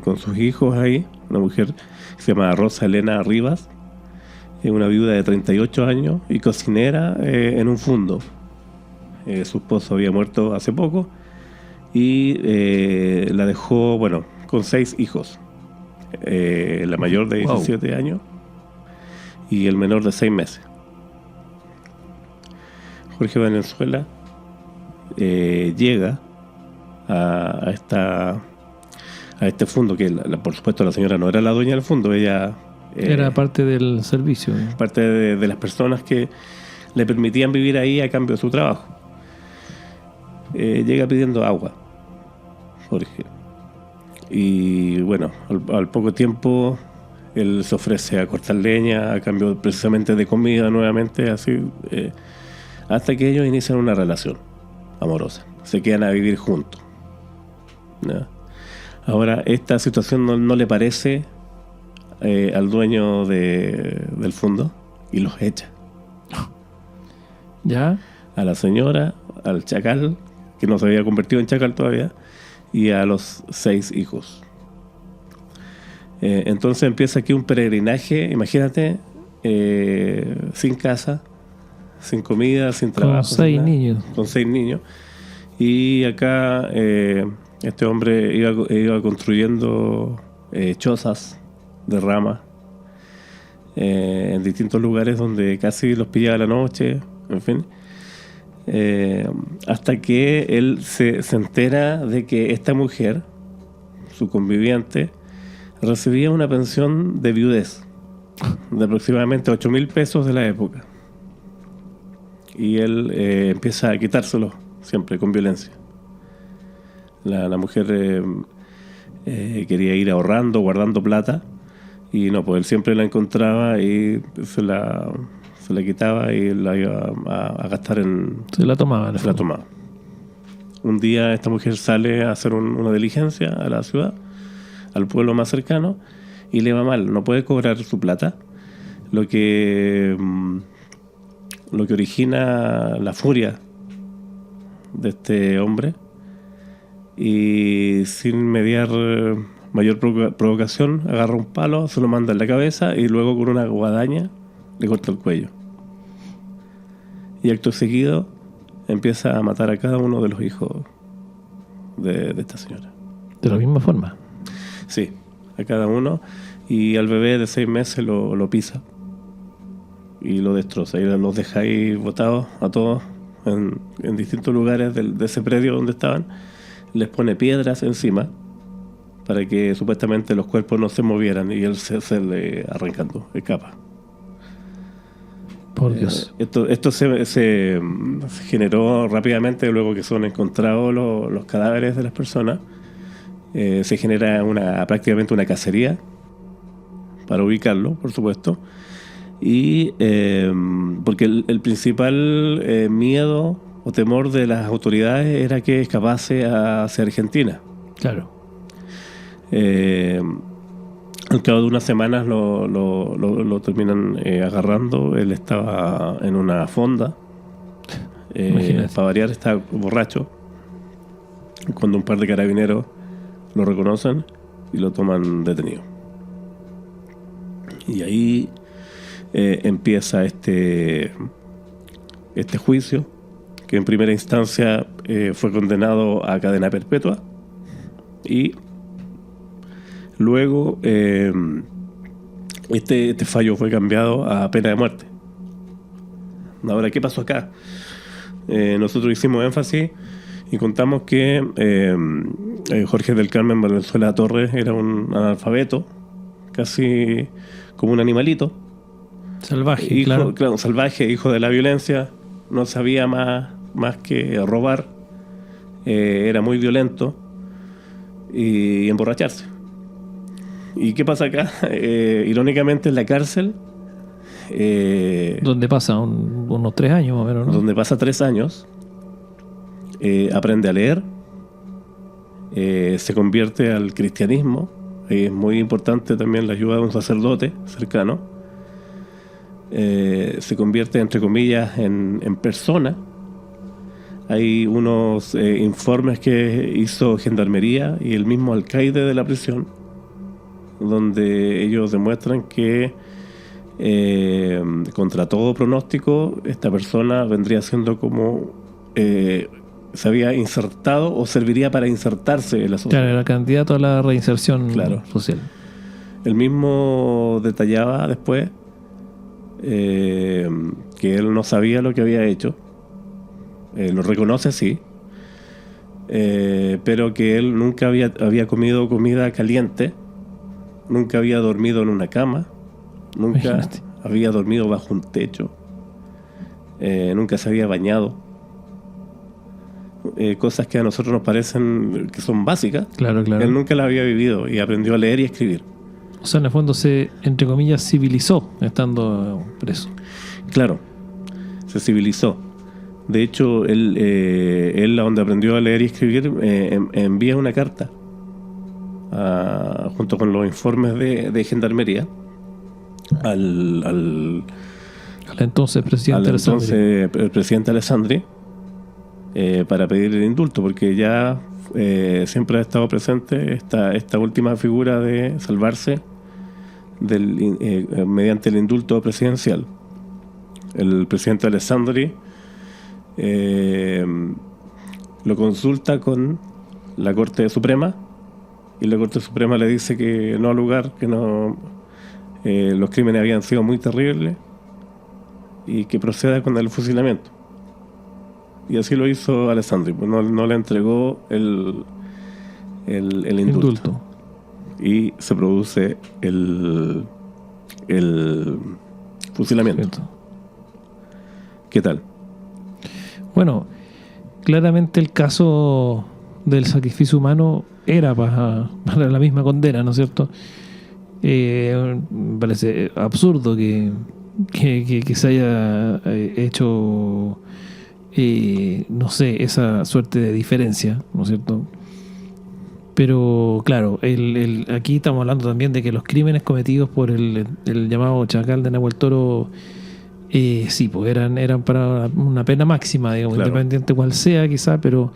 con sus hijos ahí, una mujer que se llama Rosa Elena Rivas, una viuda de 38 años y cocinera en un fundo. Su esposo había muerto hace poco y la dejó, bueno, con 6 hijos. La mayor de 17 años y el menor de 6 meses. Jorge Valenzuela llega a este fondo, que por supuesto la señora no era la dueña del fondo, ella era parte del servicio. Parte de las personas que le permitían vivir ahí a cambio de su trabajo. Llega pidiendo agua, Jorge. Y bueno, al poco tiempo él se ofrece a cortar leña a cambio precisamente de comida nuevamente, así, hasta que ellos inician una relación amorosa. Se quedan a vivir juntos, ¿no? Ahora, esta situación no le parece al dueño del fondo y los echa. ¿Ya? A la señora, al chacal, que no se había convertido en chacal todavía, y a los 6 hijos. Entonces empieza aquí un peregrinaje, imagínate, sin casa, sin comida, sin trabajo. Con 6 niños. Con 6 niños. Y acá este hombre iba construyendo chozas de rama en distintos lugares donde casi los pillaba la noche, en fin. Hasta que él se entera de que esta mujer, su conviviente, recibía una pensión de viudez de aproximadamente 8.000 pesos de la época. Y él empieza a quitárselo siempre con violencia. La mujer quería ir ahorrando, guardando plata, y no, pues él siempre la encontraba y se la quitaba y la iba a gastar en... Se la tomaba. Se la tomaba. Un día esta mujer sale a hacer una diligencia a la ciudad, al pueblo más cercano, y le va mal, no puede cobrar su plata, lo que origina la furia de este hombre, y sin mediar mayor provocación agarra un palo, se lo manda en la cabeza y luego con una guadaña le corta el cuello. Y acto seguido empieza a matar a cada uno de los hijos de esta señora. De la misma forma. Sí, a cada uno. Y al bebé de 6 meses lo pisa. y lo destroza. Y los deja ahí botados a todos en distintos lugares de ese predio donde estaban. Les pone piedras encima para que supuestamente los cuerpos no se movieran y él se le arrancando, escapa. Por Dios. Esto se generó rápidamente luego que son encontrados los cadáveres de las personas. Se genera prácticamente una cacería para ubicarlo, por supuesto. Y porque el principal miedo o temor de las autoridades era que escapase hacia Argentina. Claro. Al cabo de unas semanas lo terminan agarrando. Él estaba en una fonda. Para variar, está borracho. Cuando un par de carabineros lo reconocen y lo toman detenido. Y ahí empieza este juicio, que en primera instancia fue condenado a cadena perpetua, y luego este fallo fue cambiado a pena de muerte. Ahora, ¿qué pasó acá? Nosotros hicimos énfasis y contamos que Jorge del Carmen Valenzuela Torres era un analfabeto, casi como un animalito. Salvaje, claro, salvaje, hijo de la violencia, no sabía más que robar, era muy violento y emborracharse. ¿Y qué pasa acá? Irónicamente en la cárcel, donde pasa unos 3 años más o menos, ¿no? Donde pasa 3 años, aprende a leer, se convierte al cristianismo. Es muy importante también la ayuda de un sacerdote cercano. Se convierte, entre comillas, en persona. Hay unos informes que hizo Gendarmería y el mismo alcaide de la prisión, donde ellos demuestran que contra todo pronóstico esta persona vendría siendo como se había insertado o serviría para insertarse en la sociedad. Claro, era candidato a la reinserción social. Él mismo detallaba después que él no sabía lo que había hecho. Lo reconoce, sí, pero que él nunca había comido comida caliente, nunca había dormido en una cama, nunca había dormido bajo un techo, nunca se había bañado. Cosas que a nosotros nos parecen que son básicas. Claro. Él nunca las había vivido y aprendió a leer y a escribir. O sea, en el fondo se, entre comillas, civilizó estando preso. Claro, se civilizó. De hecho, él donde aprendió a leer y escribir, envía una carta junto con los informes de Gendarmería al entonces presidente el presidente Alessandri, para pedir el indulto, porque ya siempre ha estado presente esta última figura de salvarse mediante el indulto presidencial. El presidente Alessandri lo consulta con la Corte Suprema y la Corte Suprema le dice que no ha lugar, que no, los crímenes habían sido muy terribles y que proceda con el fusilamiento. Y así lo hizo Alessandri, pues no le entregó el indulto. Y se produce el fusilamiento. Perfecto. ¿Qué tal? Bueno, claramente el caso del sacrificio humano era para la misma condena, ¿no es cierto? Me parece absurdo que se haya hecho, no sé, esa suerte de diferencia, ¿no es cierto? Pero claro, aquí estamos hablando también de que los crímenes cometidos por el llamado Chacal de Nahuel Toro, sí, pues eran para una pena máxima, digamos, claro, independiente cual sea, quizá, pero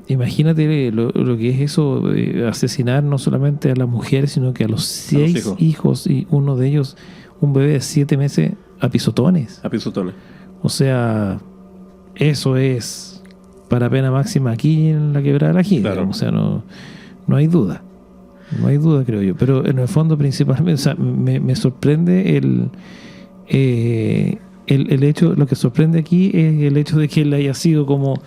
imagínate lo que es eso, asesinar no solamente a la mujer, sino que a los 6 hijos, y uno de ellos, un bebé de 7 meses, a pisotones. O sea, eso es para pena máxima aquí en la Quebrada de la Gira. Claro. O sea, no hay duda. No hay duda, creo yo. Pero en el fondo, principalmente, o sea, me sorprende el hecho, lo que sorprende aquí es el hecho de que él haya sido como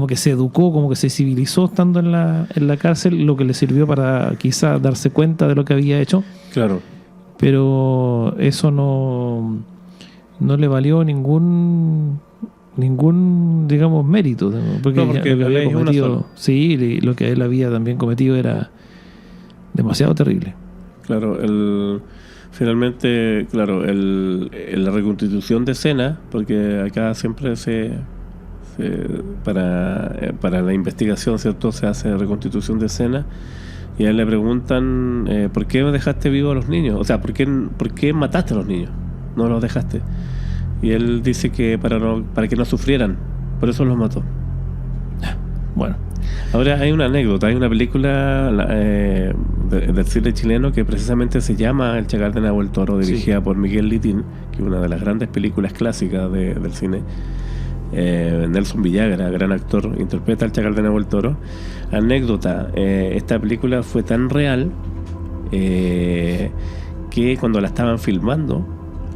que se educó, como que se civilizó estando en la cárcel, lo que le sirvió para quizás darse cuenta de lo que había hecho. Claro. Pero eso no le valió ningún digamos mérito, porque No, porque lo que la había ley es una cometido, sola. sí, lo que él había también cometido era demasiado terrible. Claro, finalmente, claro, la reconstitución de escena, porque acá siempre para la investigación, ¿cierto? Se hace reconstitución de escena y a él le preguntan ¿por qué dejaste vivo a los niños? O sea, ¿por qué mataste a los niños? No los dejaste. Y él dice que para que no sufrieran, por eso los mató. Bueno, ahora hay una anécdota, hay una película del cine chileno que precisamente se llama El Chacal de Nahuel Toro, dirigida por Miguel Litín, que es una de las grandes películas clásicas del cine. Nelson Villagra, gran actor, interpreta al Chacal de Nahuel Toro. Anécdota, esta película fue tan real que cuando la estaban filmando,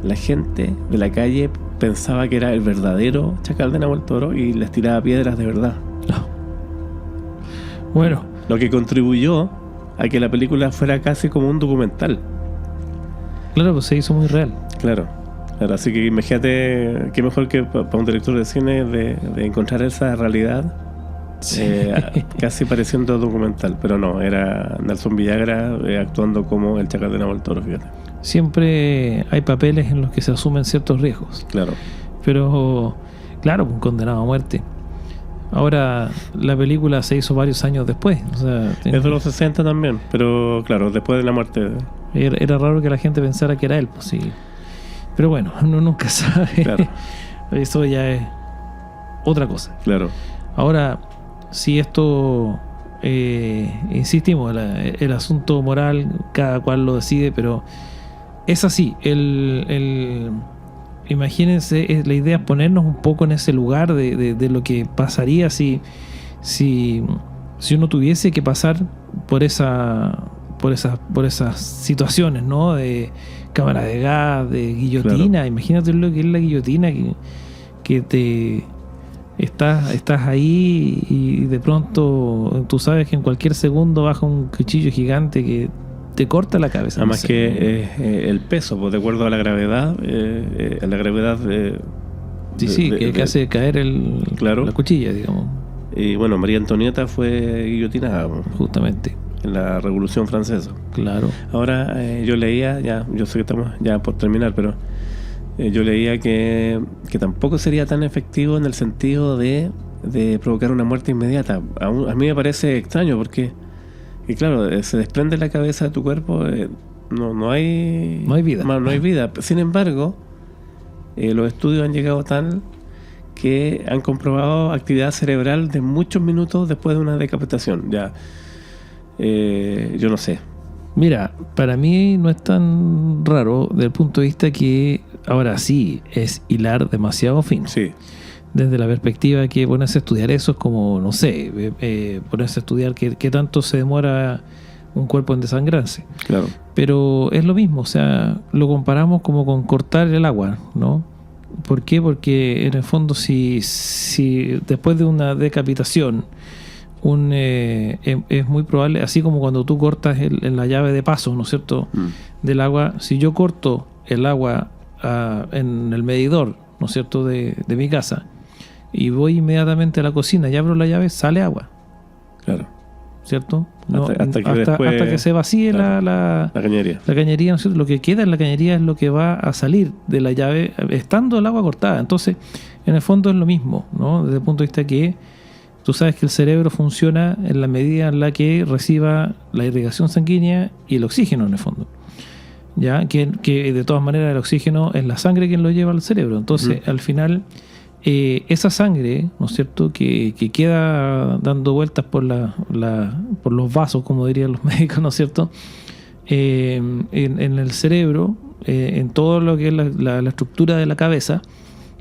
la gente de la calle pensaba que era el verdadero Chacal de Nahuel Toro y les tiraba piedras de verdad. Bueno, Lo que contribuyó a que la película fuera casi como un documental. claro, pues se hizo muy real. Claro, así que imagínate qué mejor que para un director de cine de encontrar esa realidad, Sí. casi pareciendo documental, pero no, era Nelson Villagra actuando como el Chacal de Nahuel Toro, fíjate. Siempre hay papeles en los que se asumen ciertos riesgos, Claro, pero claro, un condenado a muerte. Ahora, la película se hizo varios años después, o sea, es de los 60 también, pero claro, después de la muerte. era raro que la gente pensara que era él, pues sí. Pero bueno, uno nunca sabe. Claro. Eso ya es otra cosa. Claro, Ahora, si esto, insistimos, el asunto moral, cada cual lo decide, pero es así. Imagínense, la idea es ponernos un poco en ese lugar de lo que pasaría si uno tuviese que pasar por esas situaciones, ¿no? De cámara de gas, de guillotina. Claro. Imagínate lo que es la guillotina, que te estás ahí y de pronto tú sabes que en cualquier segundo baja un cuchillo gigante que te corta la cabeza. además no sé. que el peso, pues de acuerdo a la gravedad, que hace caer Claro. la cuchilla, digamos, y bueno, María Antonieta fue guillotinada justamente. en la Revolución Francesa. Claro. Ahora yo leía, yo sé que estamos ya por terminar, pero yo leía que tampoco sería tan efectivo en el sentido de provocar una muerte inmediata. A mí me parece extraño porque, y claro, se desprende la cabeza de tu cuerpo, no hay vida. No hay vida. Sin embargo, los estudios han llegado tal que han comprobado actividad cerebral de muchos minutos después de una decapitación. Ya, yo no sé. Mira, para mí no es tan raro desde el punto de vista que ahora sí es hilar demasiado fino. Sí, Desde la perspectiva que ponerse a estudiar eso es como, no sé, ponerse a estudiar qué tanto se demora un cuerpo en desangrarse. claro. Pero es lo mismo, o sea, lo comparamos como con cortar el agua, ¿no? ¿Por qué? Porque en el fondo si después de una decapitación es muy probable, así como cuando tú cortas en la llave de paso, ¿no es cierto?, del agua, si yo corto el agua en el medidor, ¿no es cierto?, de mi casa, y voy inmediatamente a la cocina y abro la llave, sale agua, Claro. ¿cierto? Hasta que se vacíe claro, la cañería. cañería, ¿no es cierto? Lo que queda en la cañería es lo que va a salir de la llave estando el agua cortada. Entonces, en el fondo es lo mismo, ¿no? Desde el punto de vista que tú sabes que el cerebro funciona en la medida en la que reciba la irrigación sanguínea y el oxígeno, en el fondo. Ya que de todas maneras el oxígeno es la sangre quien lo lleva al cerebro. Entonces, al final, esa sangre, ¿no es cierto?, que queda dando vueltas por por los vasos, como dirían los médicos, ¿no es cierto?, en el cerebro, en todo lo que es la estructura de la cabeza,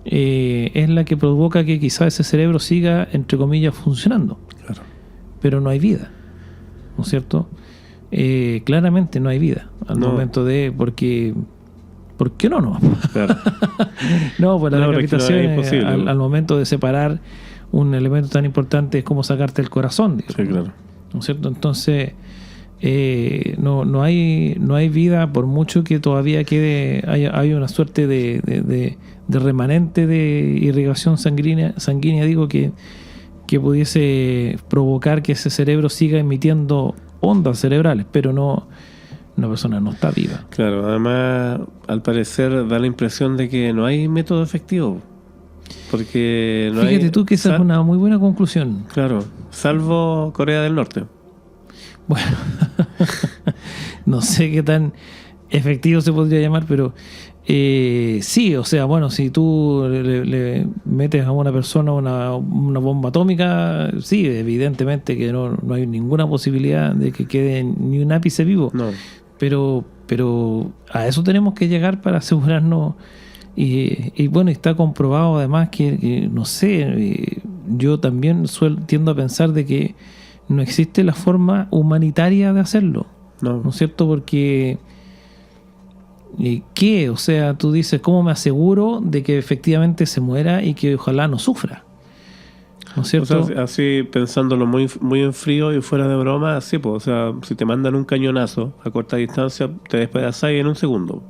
es la que provoca que quizás ese cerebro siga, entre comillas, funcionando. Claro. Pero no hay vida, ¿no es cierto? Claramente no hay vida al No. momento porque ¿por qué no? Claro. No, pues la No, decapitación es imposible. al momento de separar un elemento tan importante es como sacarte el corazón, digamos, Sí, claro. ¿no es cierto? Entonces no hay vida, por mucho que todavía quede, hay una suerte de remanente de irrigación sanguínea digo, que pudiese provocar que ese cerebro siga emitiendo ondas cerebrales, pero no, una persona no está viva. Claro, además, al parecer da la impresión de que no hay método efectivo. Porque no Fíjate hay... tú que esa es una muy buena conclusión. Claro, salvo Corea del Norte. Bueno, no sé qué tan efectivo se podría llamar, pero sí, o sea, bueno, si tú le metes a una persona una bomba atómica, sí, evidentemente que no hay ninguna posibilidad de que quede ni un ápice vivo. No. Pero a eso tenemos que llegar para asegurarnos. Y bueno, está comprobado además que no sé, yo también tiendo a pensar de que no existe la forma humanitaria de hacerlo, ¿no es cierto? Porque ¿qué? O sea, tú dices, ¿cómo me aseguro de que efectivamente se muera y que ojalá no sufra? ¿No es cierto? O sea, así pensándolo muy, muy en frío y fuera de broma, sí, pues, o sea, si te mandan un cañonazo a corta distancia, te despedazas en un segundo.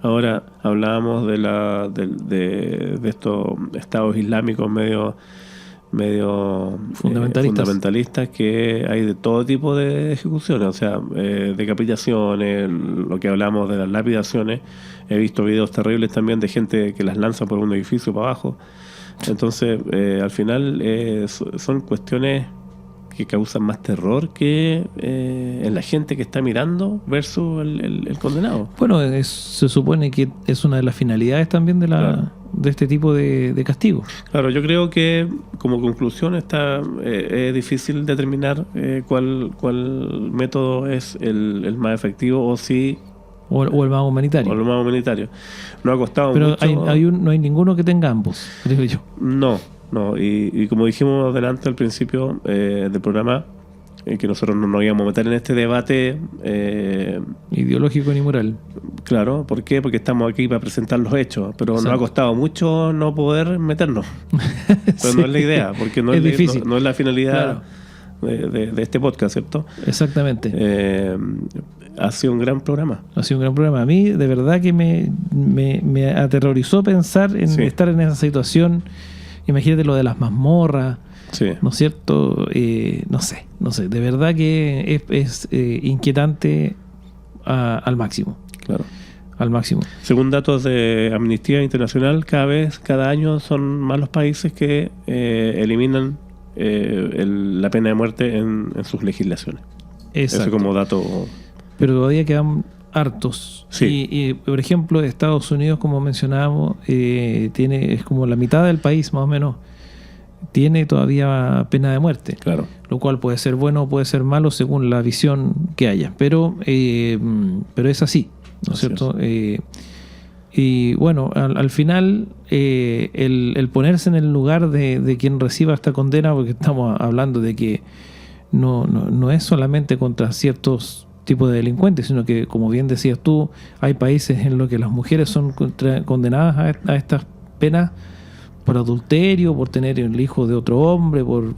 Ahora hablábamos de estos estados islámicos medio fundamentalistas, que hay de todo tipo de ejecuciones, o sea, decapitaciones, lo que hablamos de las lapidaciones. He visto videos terribles también de gente que las lanza por un edificio para abajo. Entonces, al final son cuestiones que causan más terror que en la gente que está mirando versus el condenado. Bueno, se supone que es una de las finalidades también de Claro. de este tipo de castigo. Claro, yo creo que como conclusión es difícil determinar cuál método es el más efectivo o si O el más humanitario. o lo más humanitario. No ha costado Pero mucho. no hay ninguno que tenga ambos, creo yo. No. Y como dijimos adelante al principio del programa, que nosotros no nos íbamos a meter en este debate, Ideológico ni moral. claro, ¿por qué? Porque estamos aquí para presentar los hechos, pero nos ha Exacto. costado mucho no poder meternos. Pero Sí. no es la idea, porque no Es es, difícil. no es la finalidad Claro. de este podcast, ¿cierto? Exactamente. Ha sido un gran programa. Ha sido un gran problema. A mí, de verdad que me aterrorizó pensar en Sí. estar en esa situación. Imagínate lo de las mazmorras, Sí, ¿no es cierto? No sé. De verdad que es inquietante al máximo. claro. Al máximo. Según datos de Amnistía Internacional, cada año son más los países que eliminan la pena de muerte en sus legislaciones. Exacto. Eso como dato. Pero todavía quedan hartos. Sí. Y, por ejemplo, Estados Unidos, como mencionábamos, es como la mitad del país, más o menos, tiene todavía pena de muerte. Claro. Lo cual puede ser bueno o puede ser malo según la visión que haya. Pero es así, ¿no es Así cierto? Y bueno, al final, el ponerse en el lugar de quien reciba esta condena, porque estamos hablando de que no es solamente contra ciertos tipos de delincuentes, sino que, como bien decías tú, hay países en los que las mujeres son condenadas a estas penas por adulterio, por tener el hijo de otro hombre, por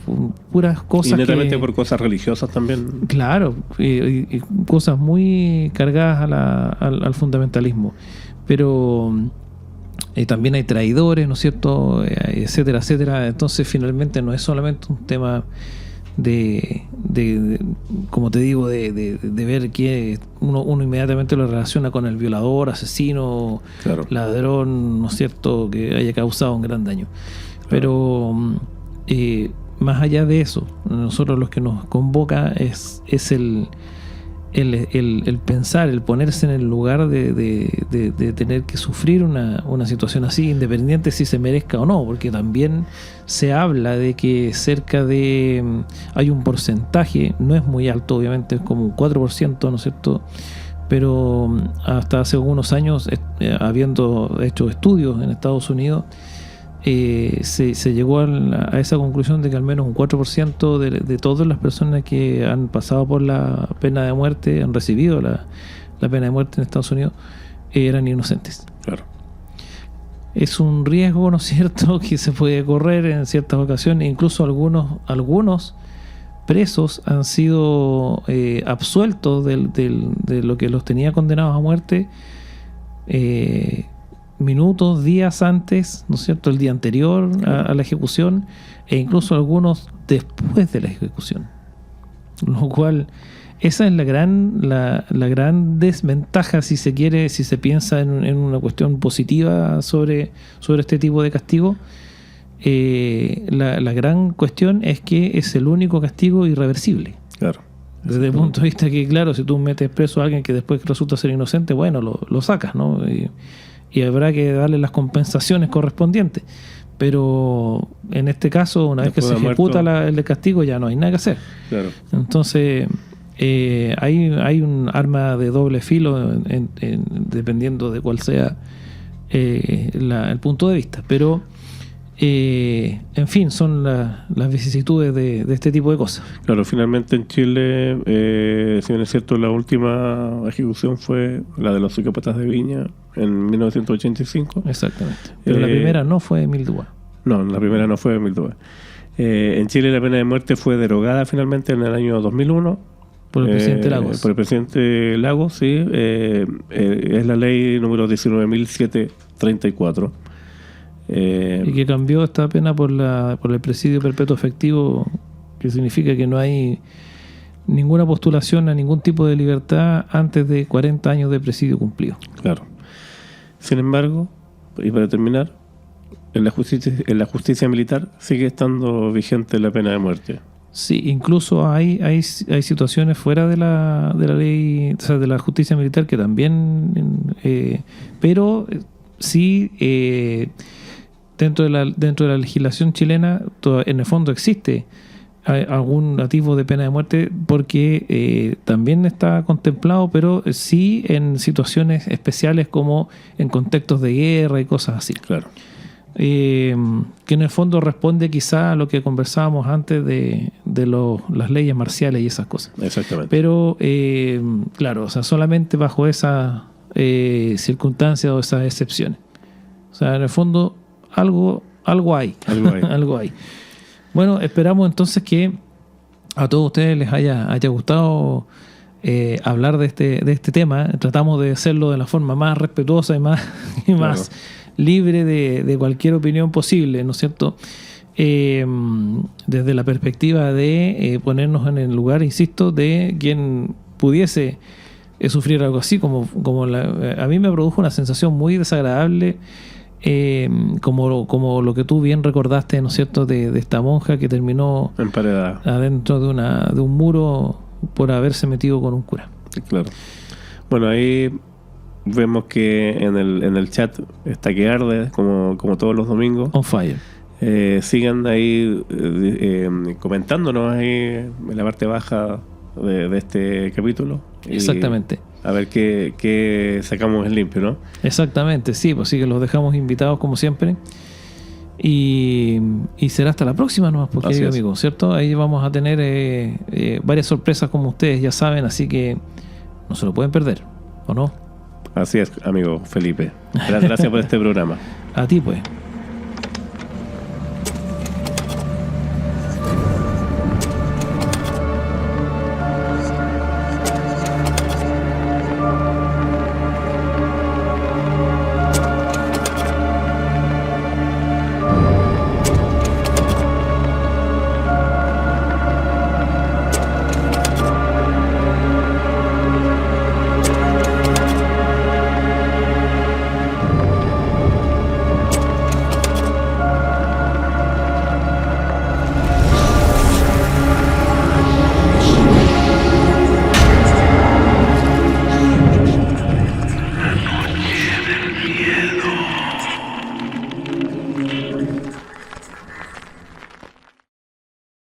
puras cosas. Y netamente por cosas religiosas también. Claro, y cosas muy cargadas al fundamentalismo. Pero también hay traidores, ¿no es cierto? Etcétera, etcétera. Entonces, finalmente, no es solamente un tema de como te digo, de ver que uno inmediatamente lo relaciona con el violador, asesino, Claro. ladrón, ¿no es cierto?, que haya causado un gran daño. Pero más allá de eso, nosotros los que nos convoca es el pensar, el ponerse en el lugar de tener que sufrir una situación así, independiente si se merezca o no, porque también se habla de que hay un porcentaje, no es muy alto obviamente, es como un 4%, ¿no es cierto?, pero hasta hace algunos años, habiendo hecho estudios en Estados Unidos, se llegó a esa conclusión de que al menos un 4% de todas las personas que han pasado por la pena de muerte, han recibido la pena de muerte en Estados Unidos, eran inocentes. Claro. Es un riesgo, ¿no es cierto?, que se puede correr en ciertas ocasiones. Incluso algunos presos han sido absueltos de lo que los tenía condenados a muerte minutos, días antes, ¿no es cierto?, el día anterior a la ejecución, e incluso algunos después de la ejecución. Lo cual, esa es la gran desventaja, si se quiere, si se piensa en una cuestión positiva sobre este tipo de castigo. La gran cuestión es que es el único castigo irreversible. Claro. Desde el punto de vista que, claro, si tú metes preso a alguien que después resulta ser inocente, bueno, lo sacas, ¿no? Y habrá que darle las compensaciones correspondientes. Pero en este caso, una vez que se ejecuta el castigo, ya no hay nada que hacer. Claro. Entonces, hay un arma de doble filo dependiendo de cuál sea el punto de vista. Pero, en fin, son las vicisitudes de este tipo de cosas. Claro, finalmente en Chile, si bien es cierto, la última ejecución fue la de los psicópatas de Viña en 1985. Exactamente. Pero la primera no fue Emile Dubois. No, la primera no fue Emile Dubois. En Chile la pena de muerte fue derogada finalmente en el año 2001. Por el presidente Lagos. Por el presidente Lagos, sí. Es la ley número 19.734. Y que cambió esta pena por el presidio perpetuo efectivo, que significa que no hay ninguna postulación a ningún tipo de libertad antes de 40 años de presidio cumplido. Claro. Sin embargo, y para terminar, en la justicia militar sigue estando vigente la pena de muerte. Sí, incluso hay situaciones fuera de la ley, o sea, de la justicia militar que también, pero sí, dentro de la legislación chilena, en el fondo existe algún atisbo de pena de muerte, porque también está contemplado, pero sí en situaciones especiales como en contextos de guerra y cosas así. Claro. Que en el fondo responde quizá a lo que conversábamos antes de las leyes marciales y esas cosas. Exactamente. Pero, claro, o sea, solamente bajo esas circunstancias o esas excepciones. O sea, en el fondo, algo hay. Algo hay. Bueno, esperamos entonces que a todos ustedes les haya gustado hablar de este tema. Tratamos de hacerlo de la forma más respetuosa y más libre de cualquier opinión posible, ¿no es cierto? Desde la perspectiva de ponernos en el lugar, insisto, de quien pudiese sufrir algo así, como a mí me produjo una sensación muy desagradable, como lo que tú bien recordaste, ¿no es cierto?, de esta monja que terminó emparedada adentro de un muro por haberse metido con un cura. Claro. Bueno, ahí vemos que en el chat está que arde, como todos los domingos. On fire. Sigan ahí comentándonos ahí en la parte baja de este capítulo. Exactamente. A ver qué sacamos en limpio, ¿no? Exactamente, sí, pues sí que los dejamos invitados como siempre. Y será hasta la próxima nomás, porque querido amigo, ¿cierto? Ahí vamos a tener varias sorpresas, como ustedes ya saben, así que no se lo pueden perder, ¿o no? Así es, amigo Felipe. Gracias por este programa. A ti, pues.